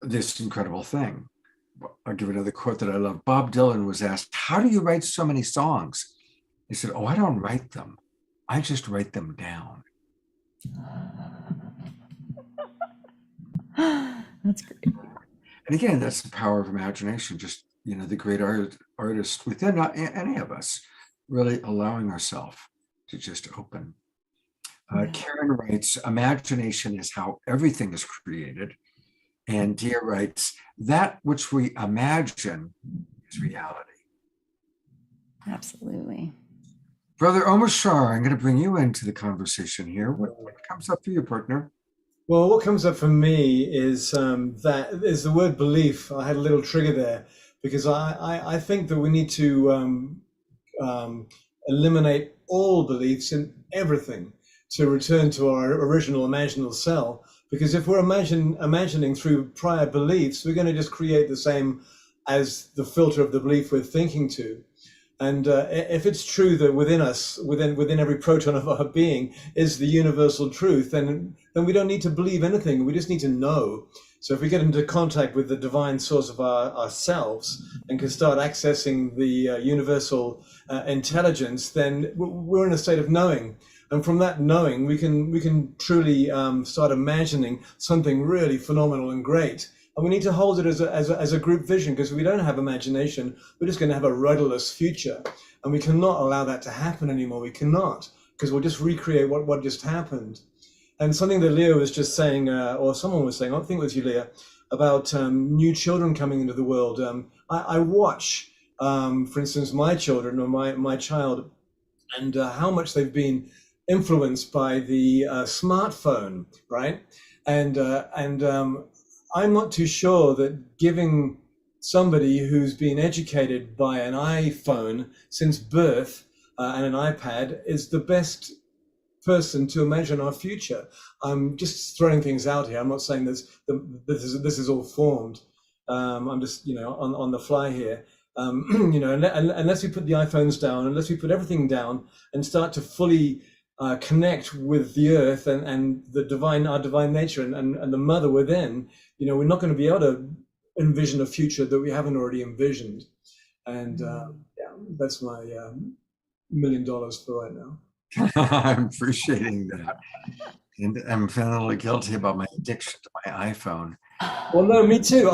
this incredible thing. I'll give another quote that I love. Bob Dylan was asked, how do you write so many songs? He said, I don't write them. I just write them down. That's great. And again, that's the power of imagination. Just, the great artist within any of us, really allowing ourselves to just open. Karen writes, imagination is how everything is created. And Dia writes, that which we imagine is reality. Absolutely. Brother Omar Shah, I'm going to bring you into the conversation here. What comes up for you, partner? Well, what comes up for me is the word belief. I had a little trigger there because I think that we need to eliminate all beliefs in everything to return to our original imaginal self. Because if we're imagining through prior beliefs, we're going to just create the same as the filter of the belief we're thinking to. And if it's true that within us, within every proton of our being is the universal truth, then we don't need to believe anything. We just need to know. So if we get into contact with the divine source of ourselves and can start accessing the universal intelligence, then we're in a state of knowing. And from that knowing, we can truly start imagining something really phenomenal and great. And we need to hold it as a group vision, because if we don't have imagination, we're just going to have a rudderless future. And we cannot allow that to happen anymore. We cannot, because we'll just recreate what just happened. And something that Leah was just saying, or someone was saying, I think it was you, Leah, about new children coming into the world. I watch, for instance, my children, or my child, and how much they've been influenced by the smartphone, right? And I'm not too sure that giving somebody who's been educated by an iPhone since birth and an iPad is the best person to imagine our future. I'm just throwing things out here. I'm not saying this is all formed. I'm just, on the fly here. Unless we put the iPhones down, unless we put everything down and start to fully connect with the earth and our divine nature and the mother within, we're not going to be able to envision a future that we haven't already envisioned. And that's my $1 million for right now. I'm appreciating that. And I'm feeling a little guilty about my addiction to my iPhone. Well, no, me too.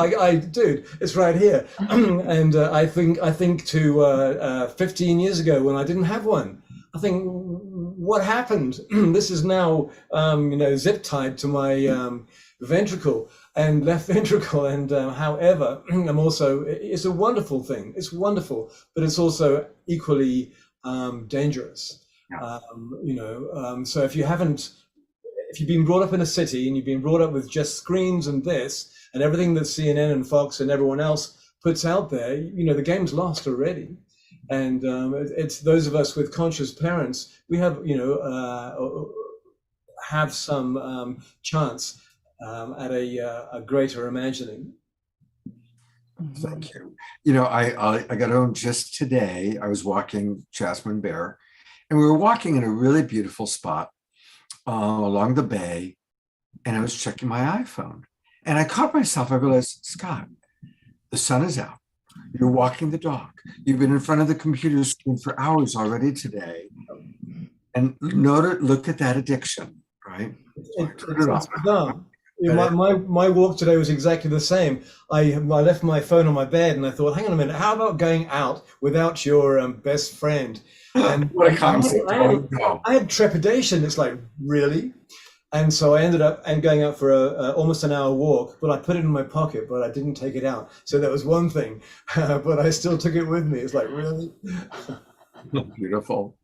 Dude, it's right here. And I think to 15 years ago when I didn't have one, I think, what happened? This is now, zip tied to my ventricle and left ventricle. And however, it's a wonderful thing. It's wonderful, but it's also equally dangerous. Yeah. So if you've been brought up in a city and you've been brought up with just screens and this and everything that CNN and Fox and everyone else puts out there, the game's lost already. And it's those of us with conscious parents, we have some chance at a greater imagining. Thank you. I got home just today. I was walking Jasmine Bear, and we were walking in a really beautiful spot along the bay, and I was checking my iPhone. And I caught myself, I realized, Scott, the sun is out. You're walking the dog. You've been in front of the computer screen for hours already today. And look at that addiction, right? It's done. My walk today was exactly the same. I left my phone on my bed and I thought, hang on a minute, how about going out without your best friend? And what a concept. I had trepidation. It's like, really? And so I ended up going out for almost an hour walk, but I put it in my pocket, but I didn't take it out. So that was one thing, but I still took it with me. It's like, really? Beautiful.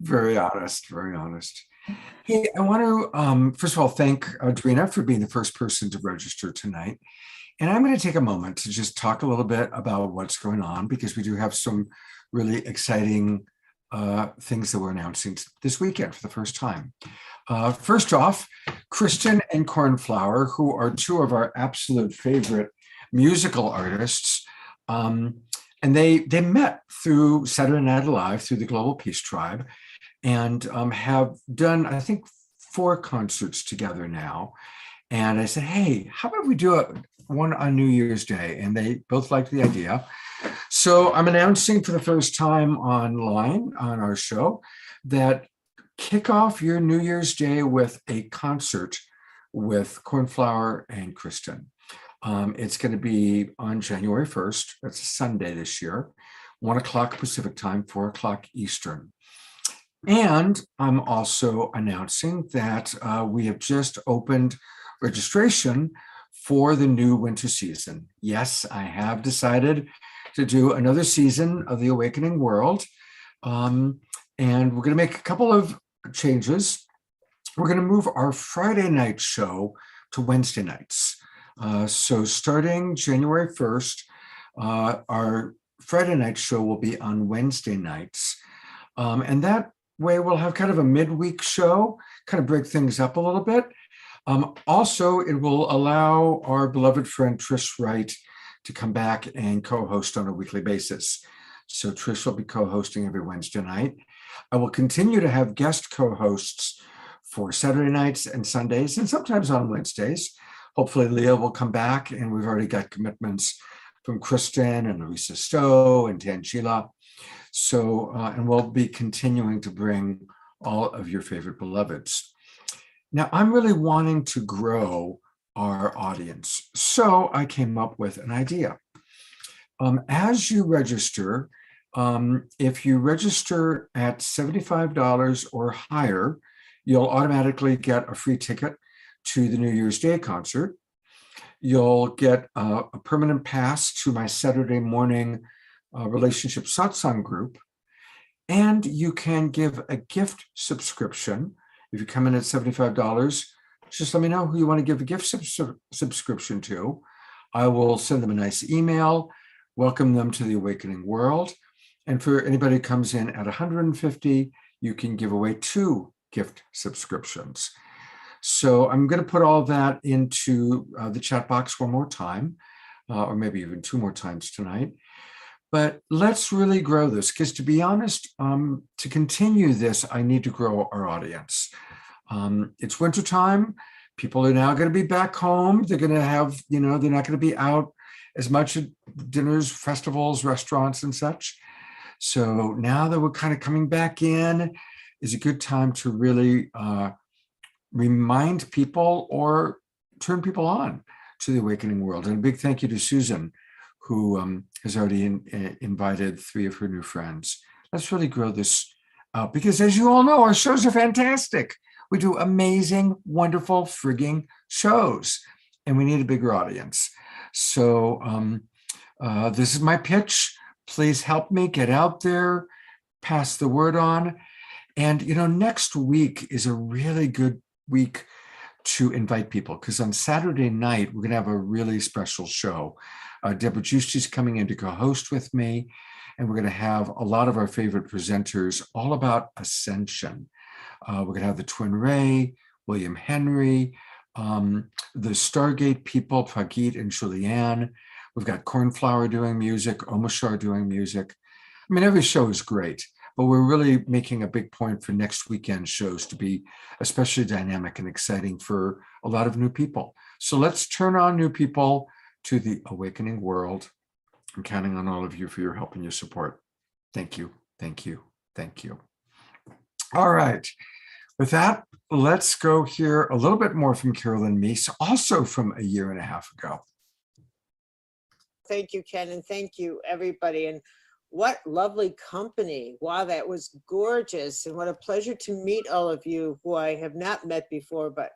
Very honest, very honest. Hey, I want to, first of all, thank Adrina for being the first person to register tonight. And I'm going to take a moment to just talk a little bit about what's going on, because we do have some really exciting things that we're announcing this weekend for the first time. First off, Kristen and Cornflower, who are two of our absolute favorite musical artists, and they met through Saturday Night Live, through the Global Peace Tribe, and have done, I think, 4 concerts together now. And I said, hey, how about we do one on New Year's Day? And they both liked the idea. So I'm announcing for the first time online on our show that kick off your New Year's Day with a concert with Cornflower and Kristen. It's going to be on January 1st. That's a Sunday this year, 1 o'clock Pacific time, 4 o'clock Eastern. And I'm also announcing that we have just opened registration for the new winter season. Yes, I have decided to do another season of The Awakening World. And we're going to make a couple of changes. We're going to move our Friday night show to Wednesday nights. So starting January 1st, our Friday night show will be on Wednesday nights. And that way we'll have kind of a midweek show, kind of break things up a little bit. Also, it will allow our beloved friend Trish Wright to come back and co-host on a weekly basis. So Trish will be co-hosting every Wednesday night. I will continue to have guest co-hosts for Saturday nights and Sundays, and sometimes on Wednesdays. Hopefully Leah will come back, and we've already got commitments from Kristen and Larissa Stowe and Tangela. So, and we'll be continuing to bring all of your favorite beloveds. Now, I'm really wanting to grow our audience, so I came up with an idea. As you register, if you register at $75 or higher, you'll automatically get a free ticket to the New Year's Day concert. You'll get a permanent pass to my Saturday morning relationship satsang group. And you can give a gift subscription. If you come in at $75, just let me know who you want to give a gift subscription to. I will send them a nice email, welcome them to the Awakening World. And for anybody who comes in at $150, you can give away 2 gift subscriptions. So I'm going to put all that into the chat box one more time, or maybe even 2 more times tonight. But let's really grow this, because to be honest, to continue this, I need to grow our audience. It's wintertime. People are now going to be back home. They're going to have, they're not going to be out as much at dinners, festivals, restaurants, and such. So now that we're kind of coming back in, is a good time to really remind people or turn people on to the Awakening World. And a big thank you to Susan, who has already invited 3 of her new friends. Let's really grow this out, because as you all know, our shows are fantastic. We do amazing, wonderful, frigging shows, and we need a bigger audience. So this is my pitch. Please help me get out there, pass the word on. And, next week is a really good week to invite people, because on Saturday night, we're going to have a really special show. Deborah Giusti is coming in to co-host with me, and we're going to have a lot of our favorite presenters all about ascension. We're going to have the Twin Ray, William Henry, the Stargate people, Pagit and Julianne. We've got Cornflower doing music, Omashar doing music. I mean, every show is great, but we're really making a big point for next weekend shows to be especially dynamic and exciting for a lot of new people. So let's turn on new people to the Awakening World. I'm counting on all of you for your help and your support. Thank you, thank you, thank you. All right, with that, let's go hear a little bit more from Carolyn Myss, also from a year and a half ago. Thank you, Ken, and thank you, everybody. And what lovely company. Wow, that was gorgeous. And what a pleasure to meet all of you who I have not met before, but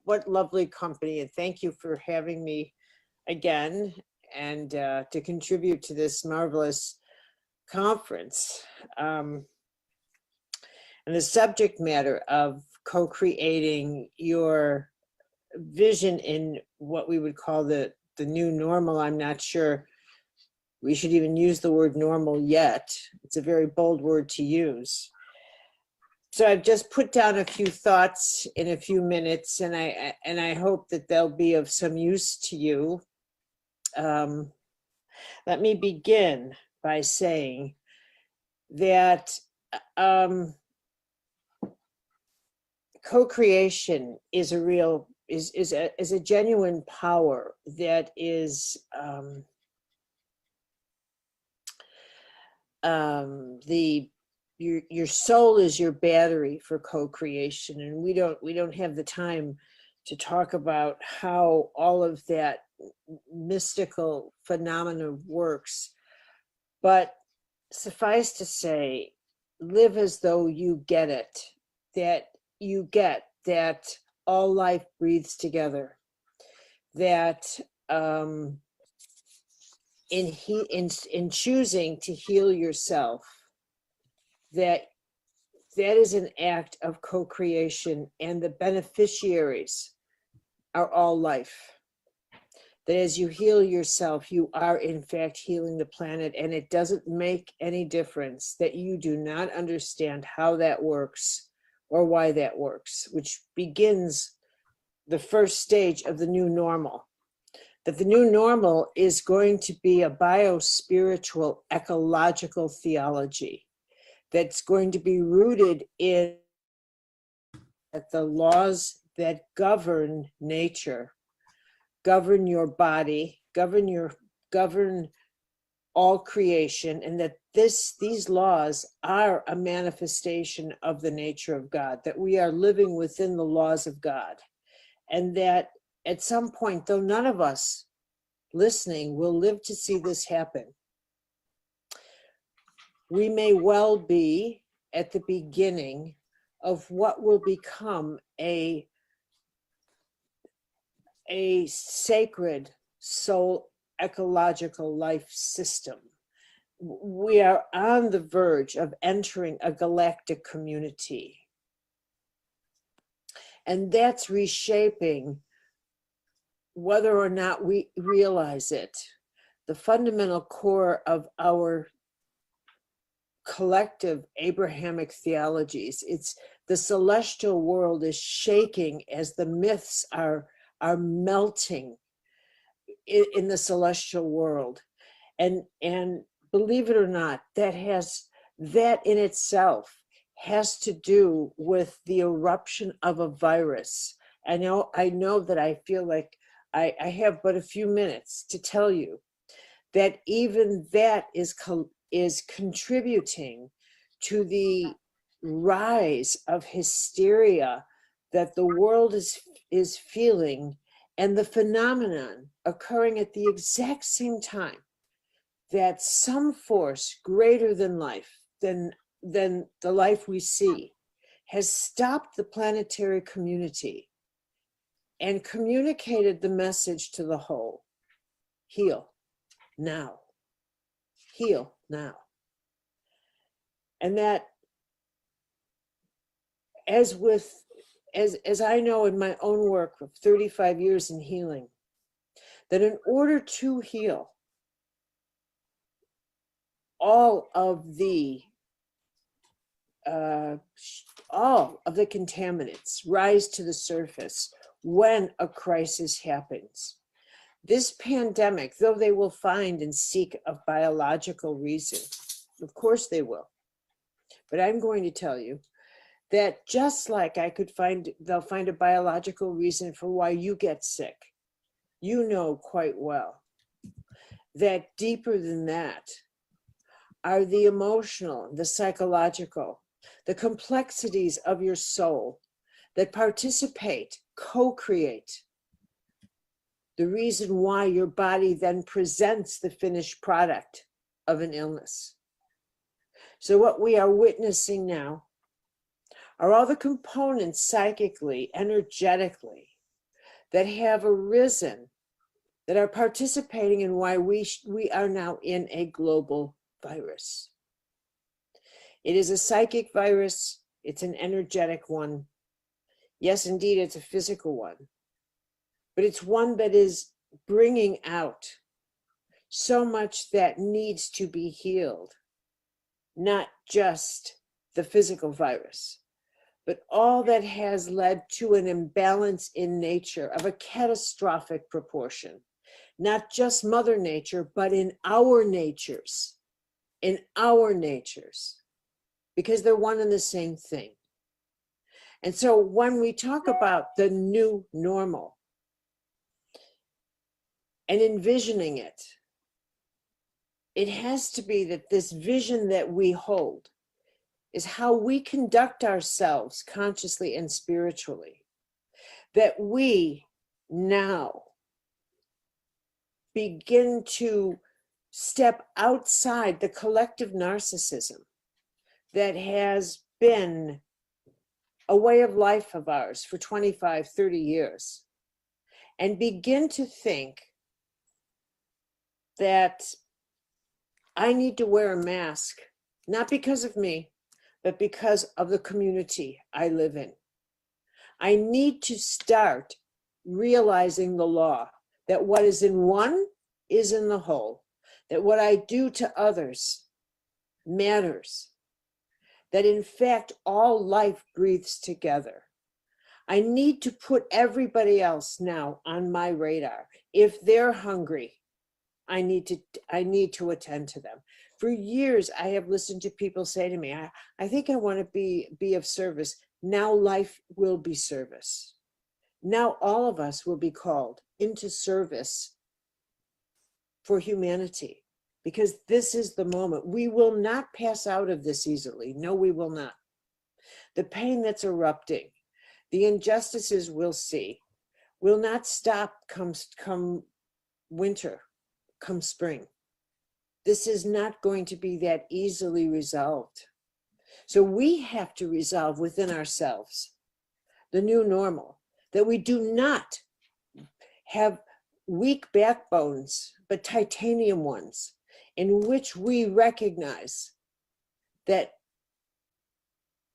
what lovely company. And thank you for having me again and to contribute to this marvelous conference. And the subject matter of co-creating your vision in what we would call the new normal. I'm not sure we should even use the word normal yet. It's a very bold word to use. So I've just put down a few thoughts in a few minutes, and I hope that they'll be of some use to you. Let me begin by saying that co-creation is a real is a genuine power that is your soul is your battery for co-creation, and we don't have the time to talk about how all of that mystical phenomena works, but suffice to say, live as though you get it, that you get that all life breathes together, that in choosing to heal yourself, that is an act of co-creation, and the beneficiaries are all life. That as you heal yourself, you are in fact healing the planet, and it doesn't make any difference that you do not understand how that works or why that works, which begins the first stage of the new normal. That the new normal is going to be a bio-spiritual ecological theology that's going to be rooted in the laws that govern nature, govern your body, govern all creation, and these laws are a manifestation of the nature of God, that we are living within the laws of God, and that at some point, though none of us listening will live to see this happen, we may well be at the beginning of what will become a sacred soul ecological life system. We are on the verge of entering a galactic community. And that's reshaping, whether or not we realize it, the fundamental core of our collective Abrahamic theologies. It's the celestial world is shaking as the myths are melting in the celestial world. And believe it or not, that in itself has to do with the eruption of a virus. I know that I feel like I have but a few minutes to tell you that even that is contributing to the rise of hysteria that the world is feeling, and the phenomenon occurring at the exact same time that some force greater than life, than the life we see, has stopped the planetary community and communicated the message to the whole: heal now, heal now. And that, as I know in my own work of 35 years in healing, that in order to heal, all of the contaminants rise to the surface when a crisis happens. This pandemic, though they will find and seek a biological reason, of course they will, but I'm going to tell you that just like they'll find a biological reason for why you get sick, you know quite well that deeper than that are the emotional, the psychological, the complexities of your soul that participate, co-create the reason why your body then presents the finished product of an illness. So what we are witnessing now are all the components psychically, energetically, that have arisen, that are participating in why we are now in a global virus. It is a psychic virus. It's an energetic one. Yes, indeed, it's a physical one. But it's one that is bringing out so much that needs to be healed. Not just the physical virus, but all that has led to an imbalance in nature of a catastrophic proportion. Not just Mother Nature, but in our natures. In our natures. Because they're one and the same thing. And so when we talk about the new normal and envisioning it, it has to be that this vision that we hold is how we conduct ourselves consciously and spiritually. That we now begin to step outside the collective narcissism that has been a way of life of ours for 25, 30 years, and begin to think that I need to wear a mask, not because of me, but because of the community I live in. I need to start realizing the law that what is in one is in the whole, that what I do to others matters, that in fact all life breathes together. I need to put everybody else now on my radar. If they're hungry, I need to attend to them. For years, I have listened to people say to me, I think I want to be of service. Now life will be service. Now all of us will be called into service for humanity, because this is the moment. We will not pass out of this easily. No, we will not. The pain that's erupting, the injustices we'll see, will not stop come winter, come spring. This is not going to be that easily resolved. So we have to resolve within ourselves the new normal, that we do not have weak backbones, but titanium ones, in which we recognize that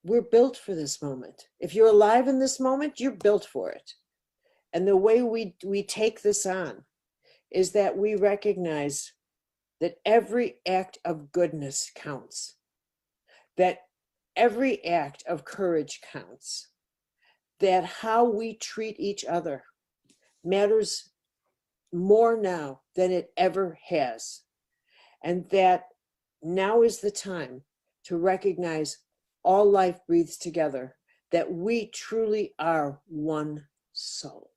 we're built for this moment. If you're alive in this moment, you're built for it. And the way we take this on is that we recognize that every act of goodness counts, that every act of courage counts, that how we treat each other matters more now than it ever has. And that now is the time to recognize all life breathes together, that we truly are one soul.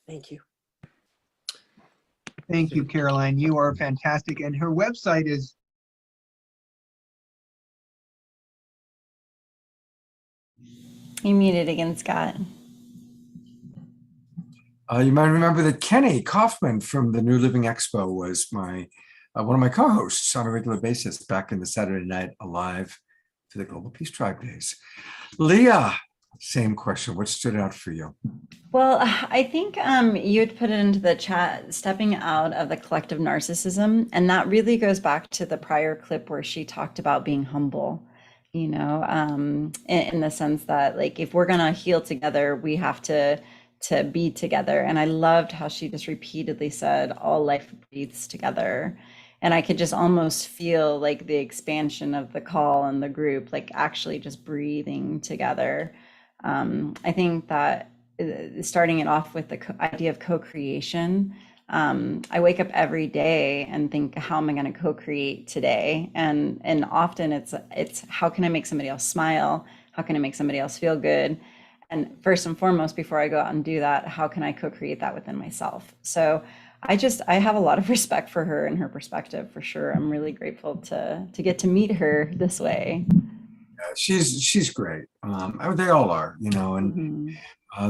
Thank you. Thank you, Caroline. You are fantastic. And her website is You muted again, Scott. You might remember that Kenny Kaufman from the New Living Expo was my one of my co-hosts on a regular basis back in the Saturday Night Alive for the Global Peace Tribe days. Leah, same question. What stood out for you? Well, I think you had put it into the chat, stepping out of the collective narcissism. And that really goes back to the prior clip where she talked about being humble, you know, in the sense that, like, if we're going to heal together, we have to be together. And I loved how she just repeatedly said, all life breathes together. And I could just almost feel like the expansion of the call and the group, like actually just breathing together. I think that starting it off with the idea of co-creation, I wake up every day and think, how am I going to co-create today? And often it's how can I make somebody else smile? How can I make somebody else feel good? And first and foremost, before I go out and do that, how can I co-create that within myself? So I have a lot of respect for her and her perspective, for sure. I'm really grateful to get to meet her this way. Yeah, she's great. They all are, you know, and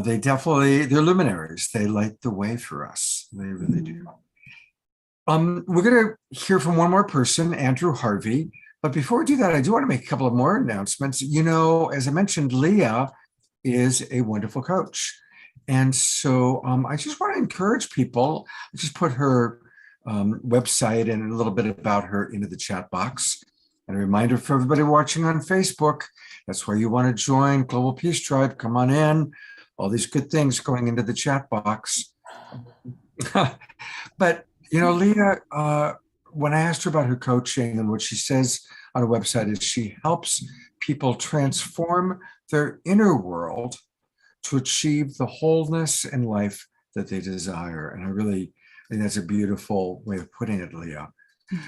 they're luminaries. They light the way for us. They really do. We're going to hear from one more person, Andrew Harvey. But before we do that, I do want to make a couple of more announcements. You know, as I mentioned, Leah is a wonderful coach. And so I just want to encourage people. I just put her website and a little bit about her into the chat box. And a reminder for everybody watching on Facebook, that's where you want to join Global Peace Tribe. Come on in. All these good things going into the chat box. But, you know, Leah, when I asked her about her coaching, and what she says on her website is she helps people transform their inner world to achieve the wholeness in life that they desire. And I think that's a beautiful way of putting it, Leah.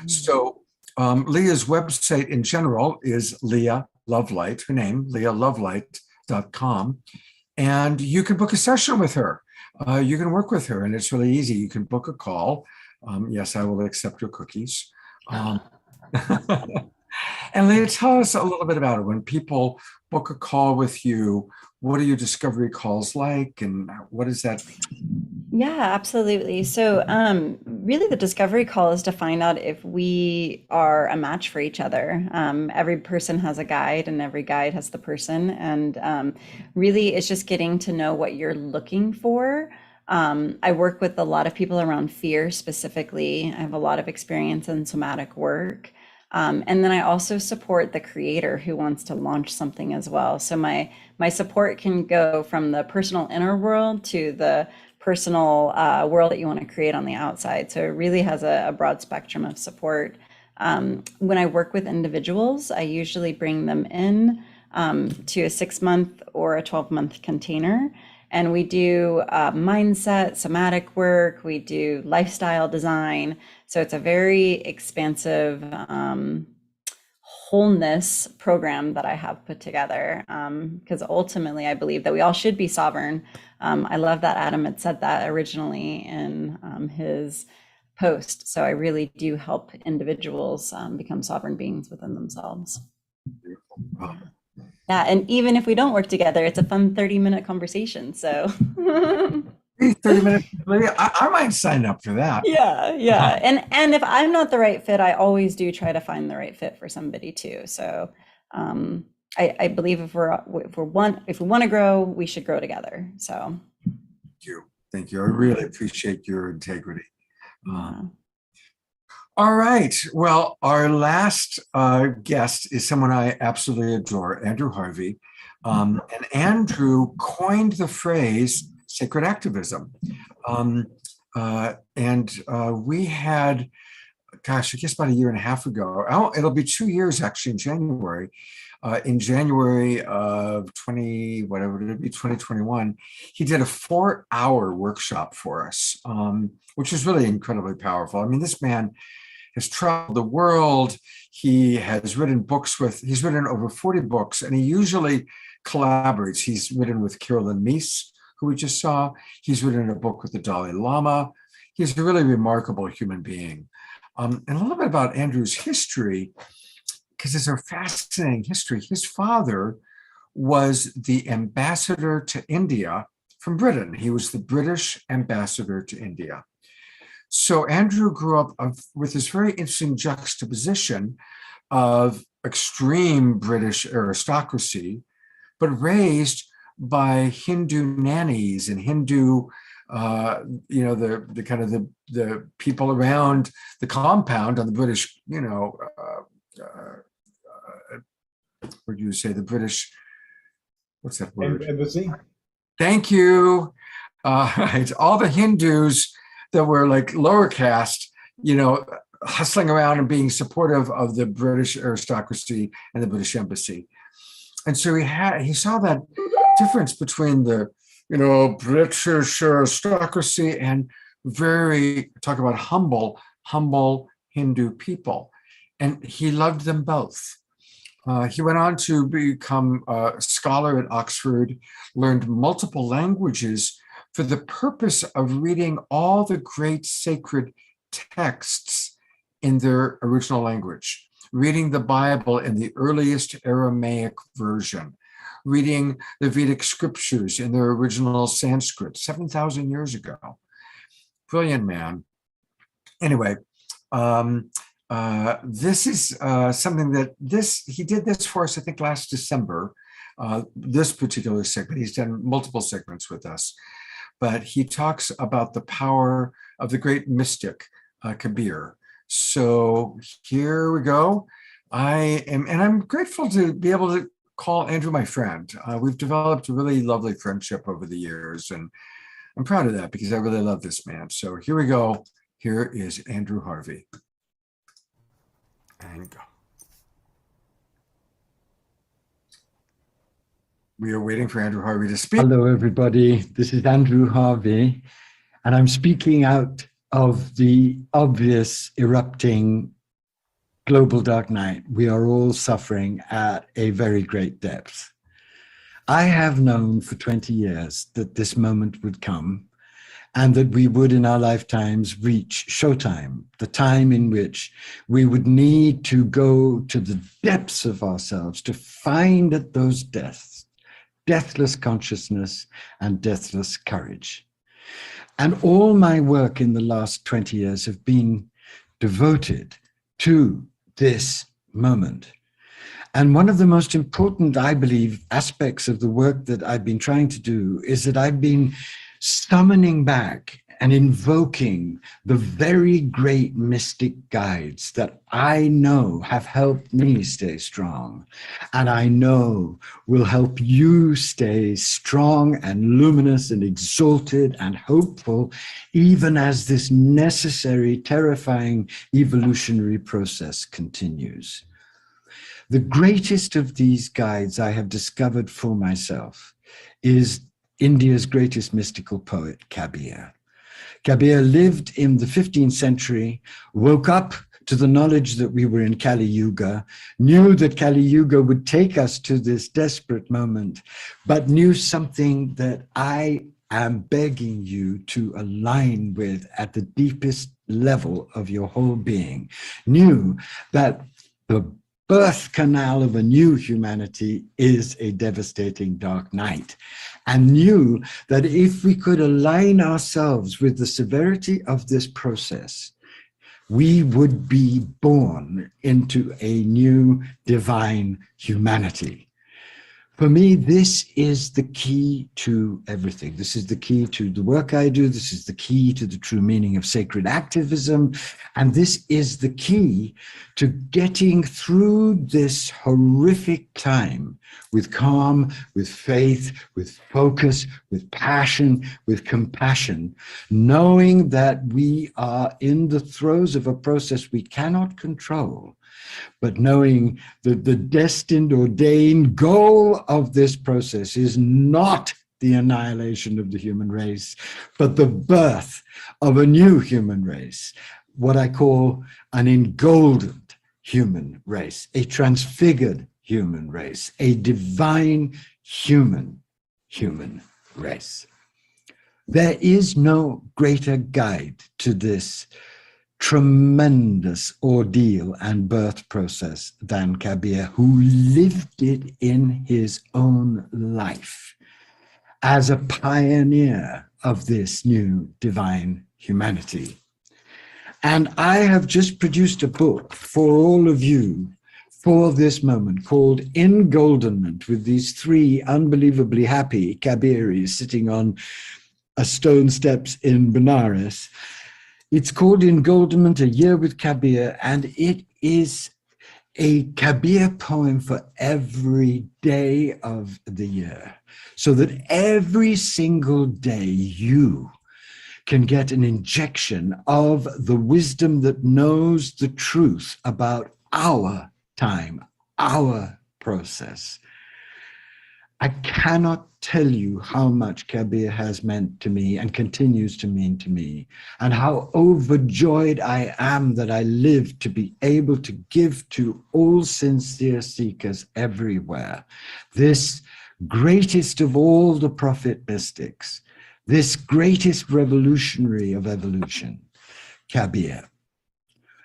So Leah's website in general is Leah Lovelight, her name, leahlovelight.com. And you can book a session with her. You can work with her, and it's really easy. You can book a call. Yes, I will accept your cookies. And Leah, tell us a little bit about it. When people book a call with you, what are your discovery calls like, and what is that? Yeah, absolutely. So really the discovery call is to find out if we are a match for each other. Every person has a guide, and every guide has the person. And really it's just getting to know what you're looking for. I work with a lot of people around fear specifically. I have a lot of experience in somatic work. And then I also support the creator who wants to launch something as well. So my support can go from the personal inner world to the personal world that you want to create on the outside. So it really has a broad spectrum of support. When I work with individuals, I usually bring them in to a 6-month or a 12-month container. And we do mindset, somatic work, we do lifestyle design. So it's a very expansive wholeness program that I have put together, because ultimately I believe that we all should be sovereign. I love that Adam had said that originally in his post. So I really do help individuals become sovereign beings within themselves. Wow. Yeah, and even if we don't work together, it's a fun 30-minute conversation. So 30 minutes. I might sign up for that. yeah. And if I'm not the right fit, I always do try to find the right fit for somebody too. So I believe if we want to grow, we should grow together. So Thank you. I really appreciate your integrity. yeah. All right. Well, our last guest is someone I absolutely adore, Andrew Harvey. And Andrew coined the phrase sacred activism. We had, gosh, I guess about a year and a half ago. Oh, it'll be 2 years actually in January. In January of 2021, he did a 4-hour workshop for us, which was really incredibly powerful. I mean, this man has traveled the world. He's written over 40 books, and he usually collaborates. He's written with Carolyn Myss, who we just saw. He's written a book with the Dalai Lama. He's a really remarkable human being. And a little bit about Andrew's history, because it's a fascinating history. His father was the ambassador to India from Britain. He was the British ambassador to India. So Andrew grew up with this very interesting juxtaposition of extreme British aristocracy, but raised by Hindu nannies and Hindu, the kind of the people around the compound on the British, what do you say? The British, what's that word? Embassy. Thank you. Right. All the Hindus that were like lower caste, hustling around and being supportive of the British aristocracy and the British embassy. And so he saw that difference between the, British aristocracy and talk about humble Hindu people. And he loved them both. He went on to become a scholar at Oxford, learned multiple languages for the purpose of reading all the great sacred texts in their original language, reading the Bible in the earliest Aramaic version, reading the Vedic scriptures in their original Sanskrit 7,000 years ago. Brilliant man. Anyway, this is something that he did this for us, I think, last December, this particular segment. He's done multiple segments with us, but he talks about the power of the great mystic, Kabir. So here we go. I'm grateful to be able to call Andrew my friend. We've developed a really lovely friendship over the years, and I'm proud of that because I really love this man. So here we go. Here is Andrew Harvey. And go. We are waiting for Andrew Harvey to speak. Hello, everybody. This is Andrew Harvey, and I'm speaking out of the obvious erupting global dark night. We are all suffering at a very great depth. I have known for 20 years that this moment would come, and that we would in our lifetimes reach showtime, the time in which we would need to go to the depths of ourselves to find at those depths deathless consciousness and deathless courage. And all my work in the last 20 years have been devoted to this moment. And one of the most important, I believe, aspects of the work that I've been trying to do is that I've been summoning back and invoking the very great mystic guides that I know have helped me stay strong, and I know will help you stay strong and luminous and exalted and hopeful, even as this necessary, terrifying evolutionary process continues. The greatest of these guides I have discovered for myself is India's greatest mystical poet, Kabir. Kabir lived in the 15th century, woke up to the knowledge that we were in Kali Yuga, knew that Kali Yuga would take us to this desperate moment, but knew something that I am begging you to align with at the deepest level of your whole being, knew that the birth canal of a new humanity is a devastating dark night, and knew that if we could align ourselves with the severity of this process, we would be born into a new divine humanity. For me, this is the key to everything. This is the key to the work I do. This is the key to the true meaning of sacred activism. And this is the key to getting through this horrific time with calm, with faith, with focus, with passion, with compassion, knowing that we are in the throes of a process we cannot control, but knowing that the destined, ordained goal of this process is not the annihilation of the human race, but the birth of a new human race, what I call an engoldened human race, a transfigured human race, a divine human race. There is no greater guide to this tremendous ordeal and birth process than Kabir, who lived it in his own life as a pioneer of this new divine humanity. And I have just produced a book for all of you for this moment called Engoldenment, with these three unbelievably happy Kabiris sitting on a stone steps in Benares. It's called Engoldenment, A Year with Kabir, and it is a Kabir poem for every day of the year, so that every single day you can get an injection of the wisdom that knows the truth about our time, our process. I cannot tell you how much Kabir has meant to me and continues to mean to me, and how overjoyed I am that I live to be able to give to all sincere seekers everywhere this greatest of all the prophet mystics, this greatest revolutionary of evolution, Kabir.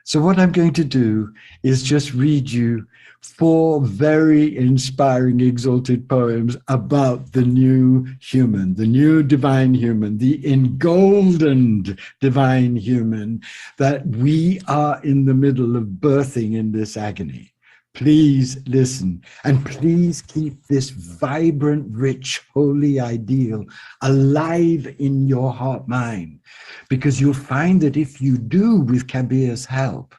So what I'm going to do is just read you 4 very inspiring, exalted poems about the new human, the new divine human, the engoldened divine human that we are in the middle of birthing in this agony. Please listen, and please keep this vibrant, rich, holy ideal alive in your heart mind, because you'll find that if you do, with Kabir's help,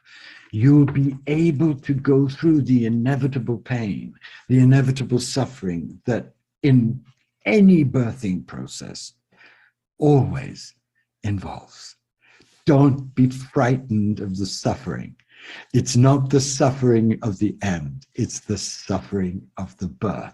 you'll be able to go through the inevitable pain, the inevitable suffering that in any birthing process always involves. Don't be frightened of the suffering. It's not the suffering of the end, it's the suffering of the birth.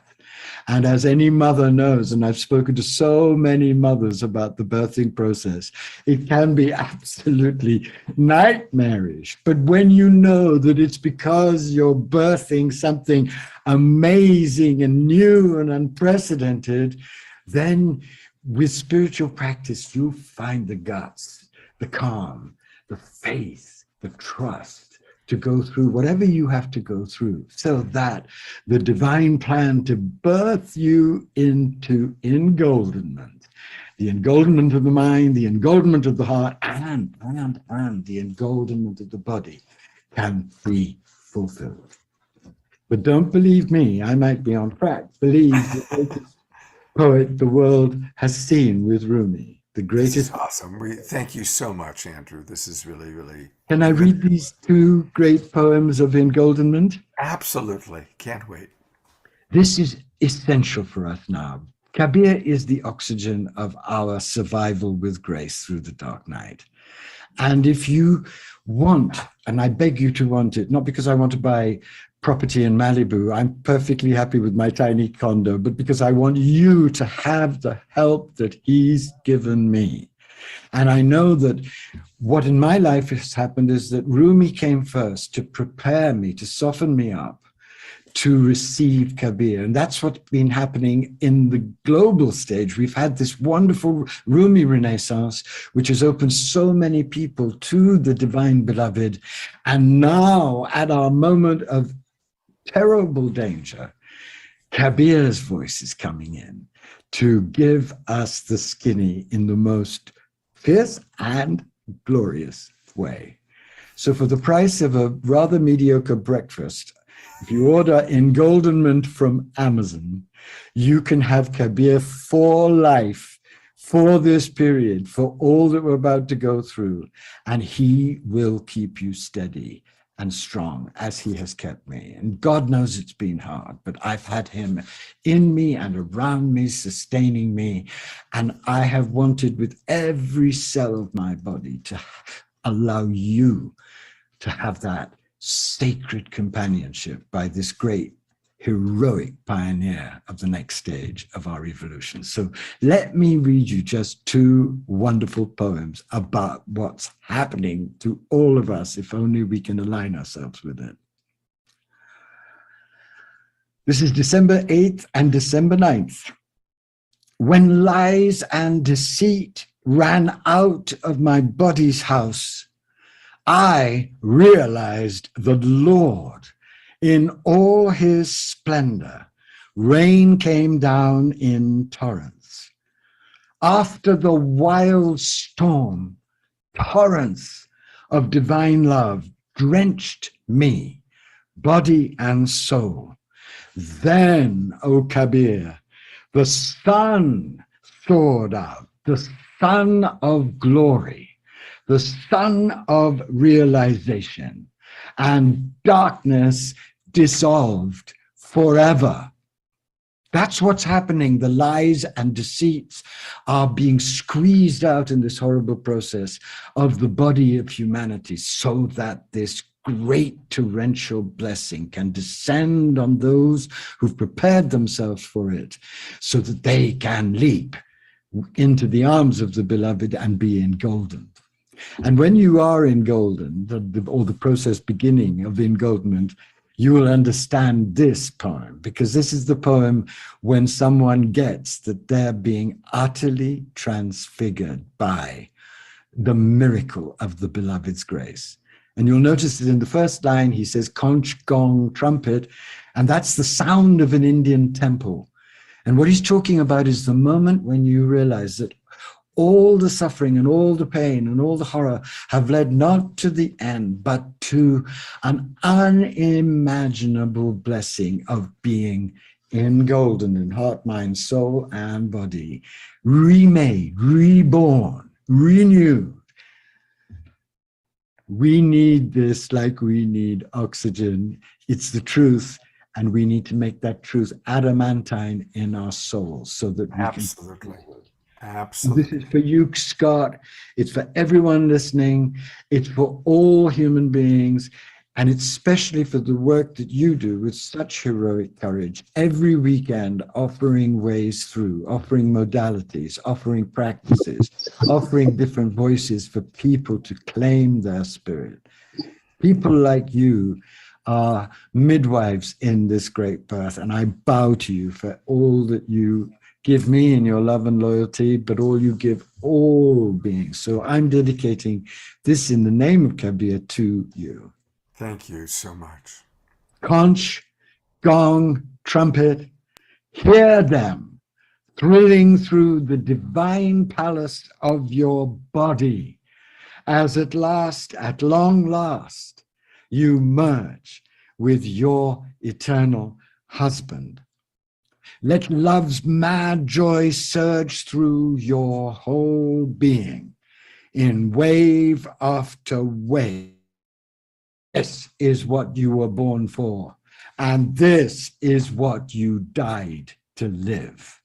And as any mother knows, and I've spoken to so many mothers about the birthing process, it can be absolutely nightmarish. But when you know that it's because you're birthing something amazing and new and unprecedented, then with spiritual practice, you find the guts, the calm, the faith, the trust, to go through whatever you have to go through, so that the divine plan to birth you into engoldenment, the engoldenment of the mind, the engoldenment of the heart, and the engoldenment of the body can be fulfilled. But don't believe me, I might be on track. Believe the greatest poet the world has seen with Rumi. The greatest. This is awesome. Thank you so much, Andrew. This is really, really. Can I read these 2 great poems of engoldenment? Absolutely. Can't wait. This is essential for us now. Kabir is the oxygen of our survival with grace through the dark night. And if you want, and I beg you to want it, not because I want to buy property in Malibu, I'm perfectly happy with my tiny condo, but because I want you to have the help that he's given me. And I know that what in my life has happened is that Rumi came first to prepare me, to soften me up, to receive Kabir. And that's what's been happening in the global stage. We've had this wonderful Rumi Renaissance, which has opened so many people to the divine beloved. And now, at our moment of terrible danger, Kabir's voice is coming in to give us the skinny in the most fierce and glorious way. So for the price of a rather mediocre breakfast, if you order Engoldenment from Amazon, you can have Kabir for life, for this period, for all that we're about to go through, and he will keep you steady and strong as he has kept me. And God knows it's been hard, but I've had him in me and around me, sustaining me. And I have wanted with every cell of my body to allow you to have that sacred companionship by this great heroic pioneer of the next stage of our evolution. So let me read you just two wonderful poems about what's happening to all of us, if only we can align ourselves with it. This is December 8th and December 9th. When lies and deceit ran out of my body's house, I realized the Lord in all his splendor. Rain came down in torrents. After the wild storm, torrents of divine love drenched me, body and soul. Then, O Kabir, the sun soared out, the sun of glory, the sun of realization, and darkness dissolved forever. That's what's happening. The lies and deceits are being squeezed out in this horrible process of the body of humanity so that this great torrential blessing can descend on those who've prepared themselves for it so that they can leap into the arms of the beloved and be engoldened. And when you are engoldened, or the process beginning of engoldenment, you will understand this poem, because this is the poem when someone gets that they're being utterly transfigured by the miracle of the beloved's grace. And you'll notice that in the first line, he says, conch, gong, trumpet, and that's the sound of an Indian temple. And what he's talking about is the moment when you realize that all the suffering and all the pain and all the horror have led not to the end, but to an unimaginable blessing of being engoldened in heart, mind, soul, and body, remade, reborn, renewed. We need this like we need oxygen. It's the truth. And we need to make that truth adamantine in our souls so that we Absolutely. can. Absolutely. This is for you, Scott. It's for everyone listening. It's for all human beings. And it's especially for the work that you do with such heroic courage every weekend, offering ways through, offering modalities, offering practices, offering different voices for people to claim their spirit. People like you are midwives in this great birth, and I bow to you for all that you give me in your love and loyalty, but all you give all beings. So I'm dedicating this in the name of Kabir to you. Thank you so much. Conch, gong, trumpet, hear them thrilling through the divine palace of your body as at last, at long last, you merge with your eternal husband. Let love's mad joy surge through your whole being in wave after wave. This is what you were born for, and this is what you died to live.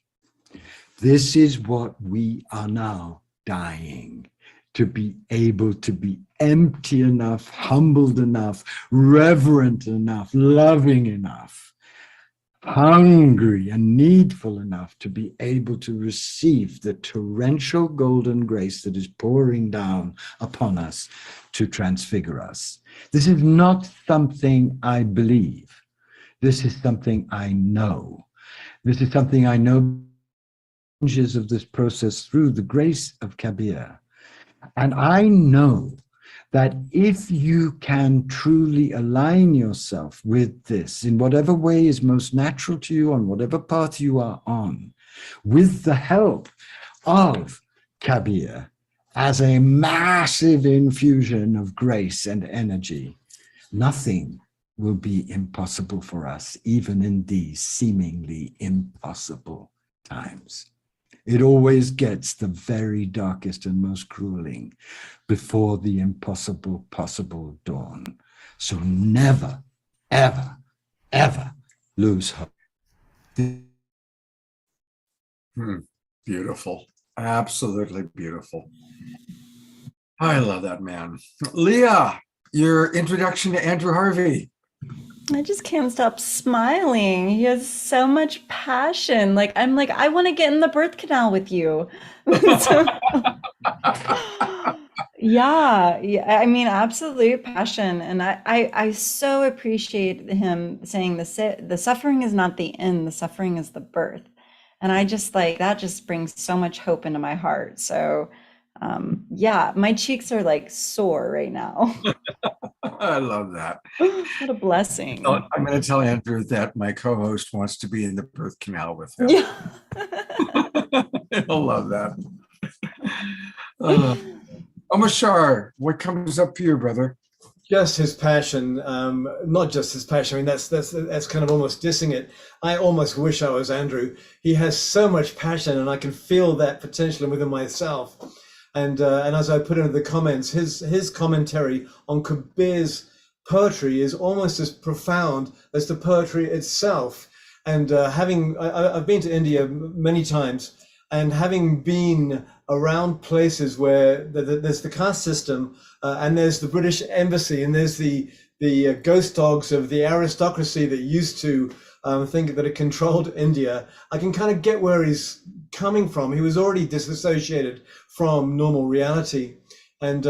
This is what we are now dying to be able to be empty enough, humbled enough, reverent enough, loving enough, hungry and needful enough to be able to receive the torrential golden grace that is pouring down upon us to transfigure us. This is not something I believe. This is something I know. This is something I know of this process through the grace of Kabir. And I know that if you can truly align yourself with this in whatever way is most natural to you, on whatever path you are on, with the help of Kabir as a massive infusion of grace and energy, nothing will be impossible for us, even in these seemingly impossible times. It always gets the very darkest and most grueling before the impossible possible dawn. So never, ever, ever lose hope. Beautiful. Absolutely beautiful. I love that man. Leah, your introduction to Andrew Harvey. I just can't stop smiling. He has so much passion. Like, I'm like, I want to get in the birth canal with you. So, yeah, I mean, absolute passion. And I so appreciate him saying the suffering is not the end, the suffering is the birth. And I just like, that just brings so much hope into my heart. So, yeah, my cheeks are like sore right now. I love that. What a blessing. I'm going to tell Andrew that my co-host wants to be in the birth canal with him. Yeah. He'll love that. Omashar, what comes up for you, brother? Just his passion, not just his passion. I mean, that's kind of almost dissing it. I almost wish I was Andrew. He has so much passion, and I can feel that potential within myself. And as I put into the comments, his commentary on Kabir's poetry is almost as profound as the poetry itself. And I've been to India many times, and having been around places where there's the caste system, and there's the British embassy, and there's the ghost dogs of the aristocracy that used to think that it controlled India, I can kind of get where he's coming from. He was already disassociated from normal reality. And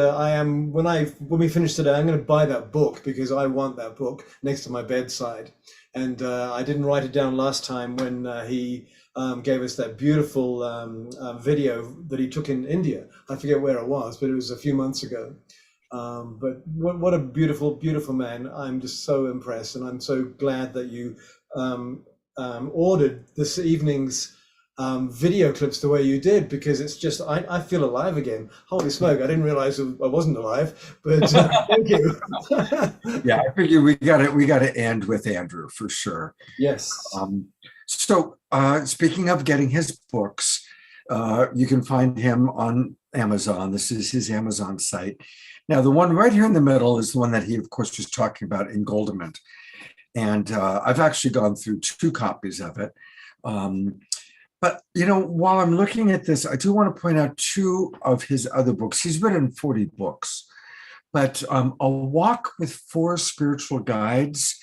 when we finish today, I'm going to buy that book because I want that book next to my bedside. And I didn't write it down last time when he gave us that beautiful video that he took in India. I forget where it was, but it was a few months ago. But what a beautiful, beautiful man. I'm just so impressed, and I'm so glad that you ordered this evening's video clips the way you did, because it's just, I feel alive again. Holy smoke, I didn't realize I wasn't alive, but thank you. Yeah, I figure we got to end with Andrew for sure. Yes. So speaking of getting his books, you can find him on Amazon. This is his Amazon site. Now, the one right here in the middle is the one that he, of course, was talking about, Engoldenment. And I've actually gone through 2 copies of it. But, while I'm looking at this, I do want to point out 2 of his other books. He's written 40 books, but A Walk with 4 Spiritual Guides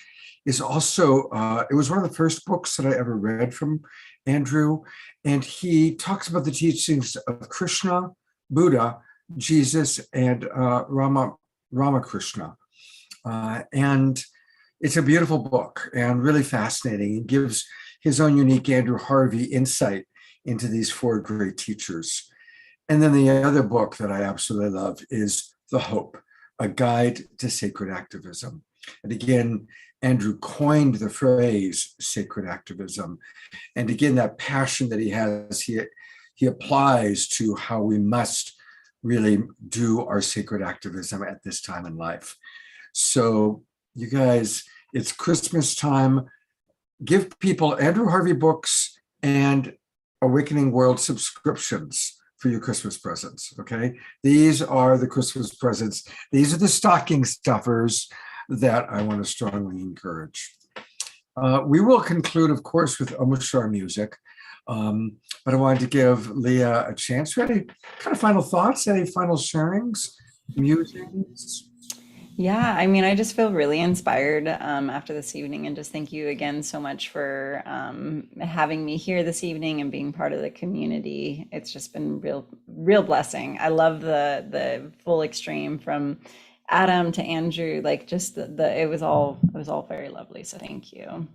is also, it was one of the first books that I ever read from Andrew. And he talks about the teachings of Krishna, Buddha, Jesus, and Ramakrishna. And it's a beautiful book and really fascinating. It gives his own unique Andrew Harvey insight into these 4 great teachers. And then the other book that I absolutely love is The Hope, A Guide to Sacred Activism. And again, Andrew coined the phrase sacred activism. And again, that passion that he has, he applies to how we must really do our sacred activism at this time in life. So you guys, it's Christmas time. Give people Andrew Harvey books and Awakening World subscriptions for your Christmas presents, okay? These are the Christmas presents. These are the stocking stuffers that I want to strongly encourage. We will conclude, of course, with Omashar music, but I wanted to give Leah a chance. Any kind of final thoughts, any final sharings, musings? Yeah, I mean, I just feel really inspired after this evening, and just thank you again so much for having me here this evening and being part of the community. It's just been real blessing. I love the full extreme from Adam to Andrew, like just it was all very lovely. So thank you.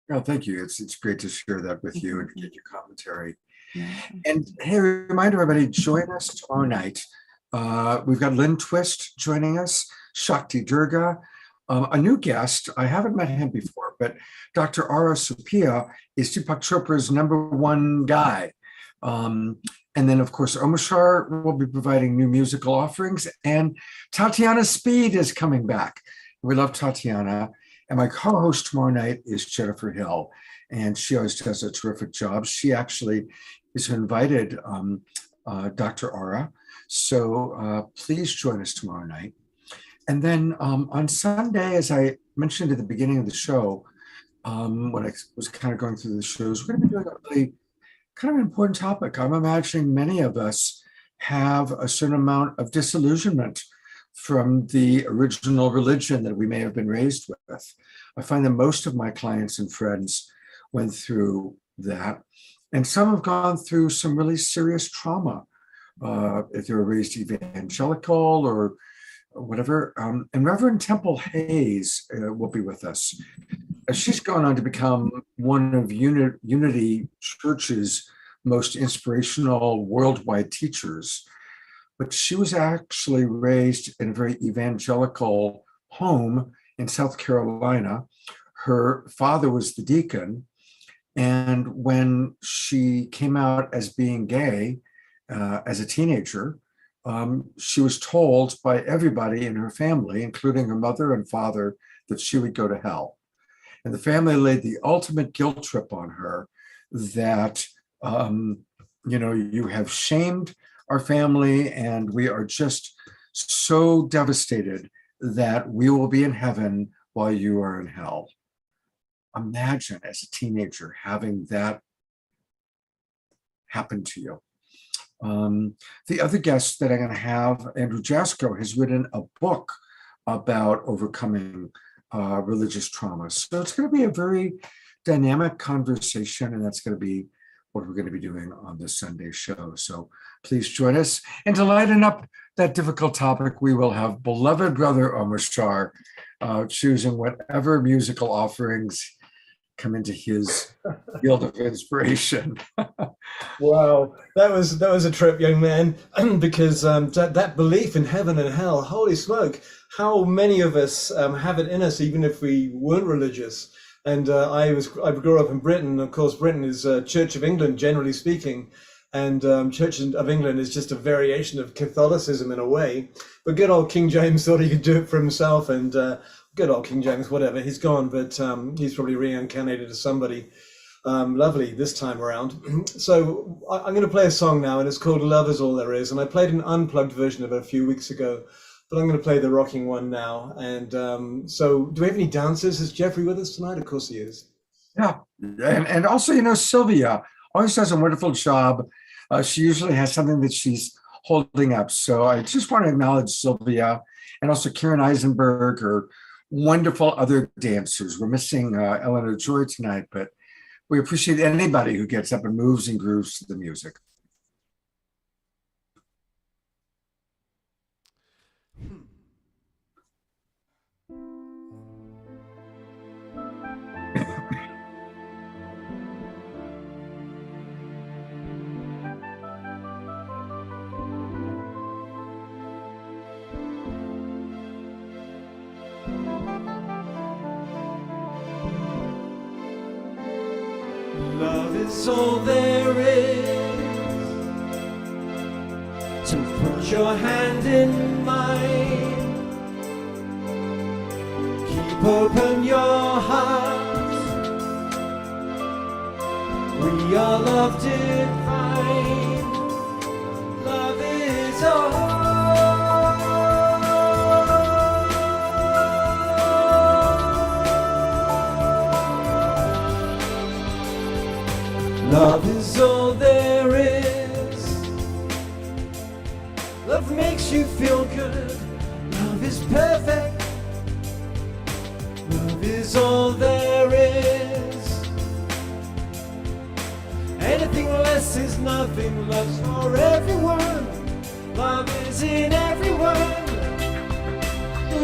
Oh, thank you. It's great to share that with you and get your commentary. Yeah. And hey, remind everybody, join us tomorrow night. We've got Lynn Twist joining us, Shakti Durga, a new guest. I haven't met him before, but Dr. Ara Supia is Deepak Chopra's #1 guy. And then, of course, Omashar will be providing new musical offerings, and Tatiana Speed is coming back. We love Tatiana. And my co-host tomorrow night is Jennifer Hill, and she always does a terrific job. She actually is invited Dr. Ara. So please join us tomorrow night. And then on Sunday, as I mentioned at the beginning of the show, when I was kind of going through the shows, we're going to be doing a really kind of important topic. I'm imagining many of us have a certain amount of disillusionment from the original religion that we may have been raised with. I find that most of my clients and friends went through that, and some have gone through some really serious trauma if they were raised evangelical or whatever. And Reverend Temple Hayes will be with us. She's gone on to become one of Unity Church's most inspirational worldwide teachers. But she was actually raised in a very evangelical home in South Carolina. Her father was the deacon. And when she came out as being gay as a teenager, she was told by everybody in her family, including her mother and father, that she would go to hell. And the family laid the ultimate guilt trip on her that, you have shamed our family, and we are just so devastated that we will be in heaven while you are in hell. Imagine as a teenager having that happen to you. The other guest that I'm going to have, Andrew Jasko, has written a book about overcoming religious trauma. So it's going to be a very dynamic conversation, and that's going to be what we're going to be doing on this Sunday show. So please join us. And to lighten up that difficult topic, we will have beloved brother Omashar choosing whatever musical offerings come into his field of inspiration. Wow, that was a trip, young man, because that belief in heaven and hell, holy smoke, how many of us have it in us, even if we weren't religious. And I grew up in Britain. Of course, Britain is Church of England, generally speaking, and Church of England is just a variation of Catholicism in a way. But good old King James thought he could do it for himself, and good old King James, whatever, he's gone, but he's probably reincarnated as somebody lovely this time around. So I'm going to play a song now, and it's called Love Is All There Is. And I played an unplugged version of it a few weeks ago, but I'm going to play the rocking one now. And so do we have any dancers? Is Jeffrey with us tonight? Of course he is. Yeah. And also, Sylvia always does a wonderful job. She usually has something that she's holding up. So I just want to acknowledge Sylvia, and also Karen Eisenberg, or wonderful other dancers. We're missing Eleanor Joy tonight, but we appreciate anybody who gets up and moves and grooves to the music. Love is all there is. So put your hand in mine. Keep open your heart. We are love divine. Love is all. Love is all there is. Love makes you feel good. Love is perfect. Love is all there is. Anything less is nothing. Love's for everyone. Love is in everyone.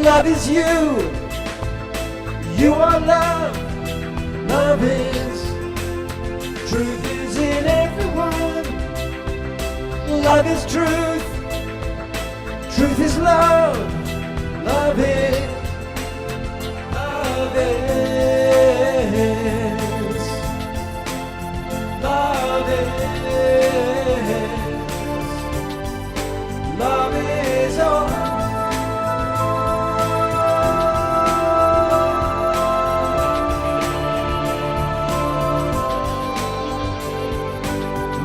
Love is you. You are love. love is. Truth is in everyone. Love is truth. Truth is love. Love is. Love is. Love is. Love is all.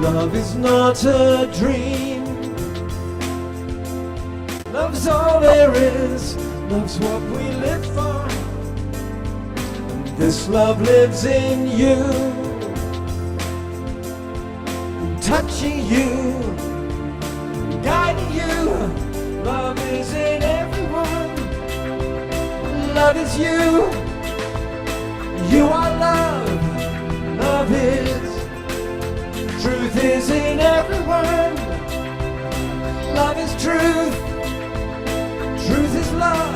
Love is not a dream. Love's all there is. Love's what we live for. This love lives in you, touching you, guiding you. Love is in everyone. Love is you. You are love. Love is. Truth is in everyone. Love is truth. Truth is love.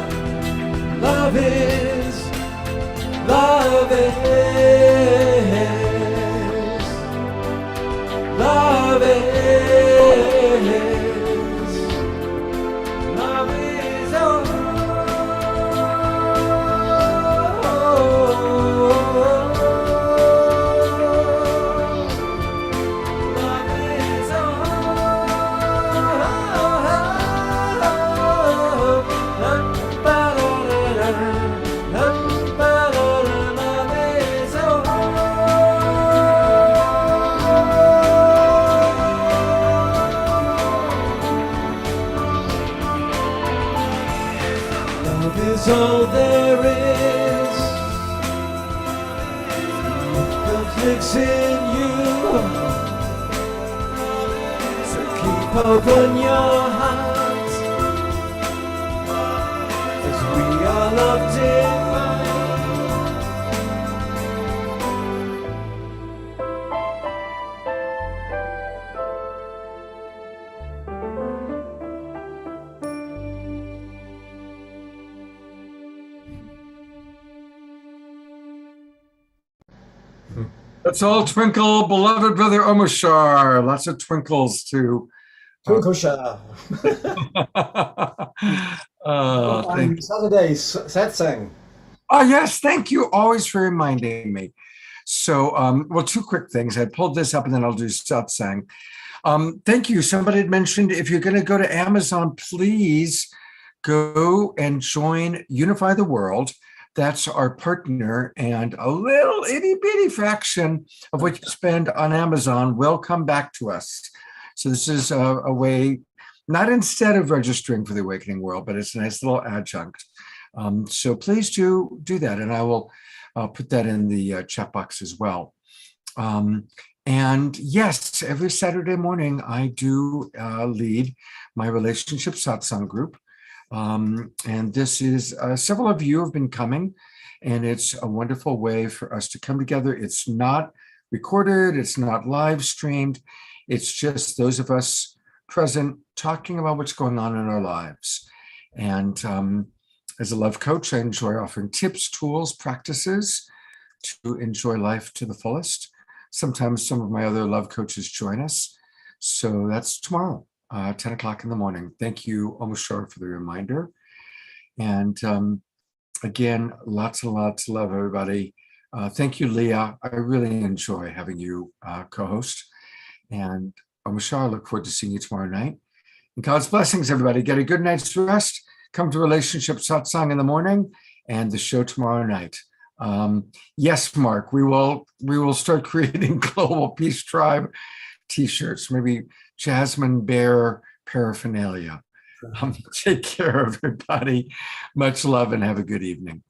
Love is. Love is. Love is. Love is. Oh. Is all there is. Love lives in you. So keep open your heart, 'cause we are love divine. Let's all twinkle, beloved brother Omashar. Lots of twinkles to Twinkle Shah. thank you. Saturday satsang. Oh, yes, thank you always for reminding me. So, well, two quick things. I pulled this up and then I'll do satsang. Thank you. Somebody had mentioned if you're going to go to Amazon, please go and join Unify the World. That's our partner, and a little itty bitty fraction of what you spend on Amazon will come back to us. So this is a way, not instead of registering for the Awakening World, but it's a nice little adjunct. So please do that, and I will put that in the chat box as well. And yes, every Saturday morning I do lead my relationship satsang group. And this is several of you have been coming, and it's a wonderful way for us to come together. It's not recorded, it's not live streamed, it's just those of us present talking about what's going on in our lives. And as a love coach, I enjoy offering tips, tools, practices to enjoy life to the fullest. Sometimes some of my other love coaches join us. So that's tomorrow. 10 o'clock in the morning. Thank you, Omashar, for the reminder. And again, lots and lots of love, everybody. Thank you, Leah. I really enjoy having you co-host. And Omashar, I look forward to seeing you tomorrow night. And God's blessings, everybody. Get a good night's rest. Come to Relationship Satsang in the morning and the show tomorrow night. Yes, Mark, we will start creating Global Peace Tribe t-shirts, maybe Jasmine Bear paraphernalia. Take care, everybody. Much love and have a good evening.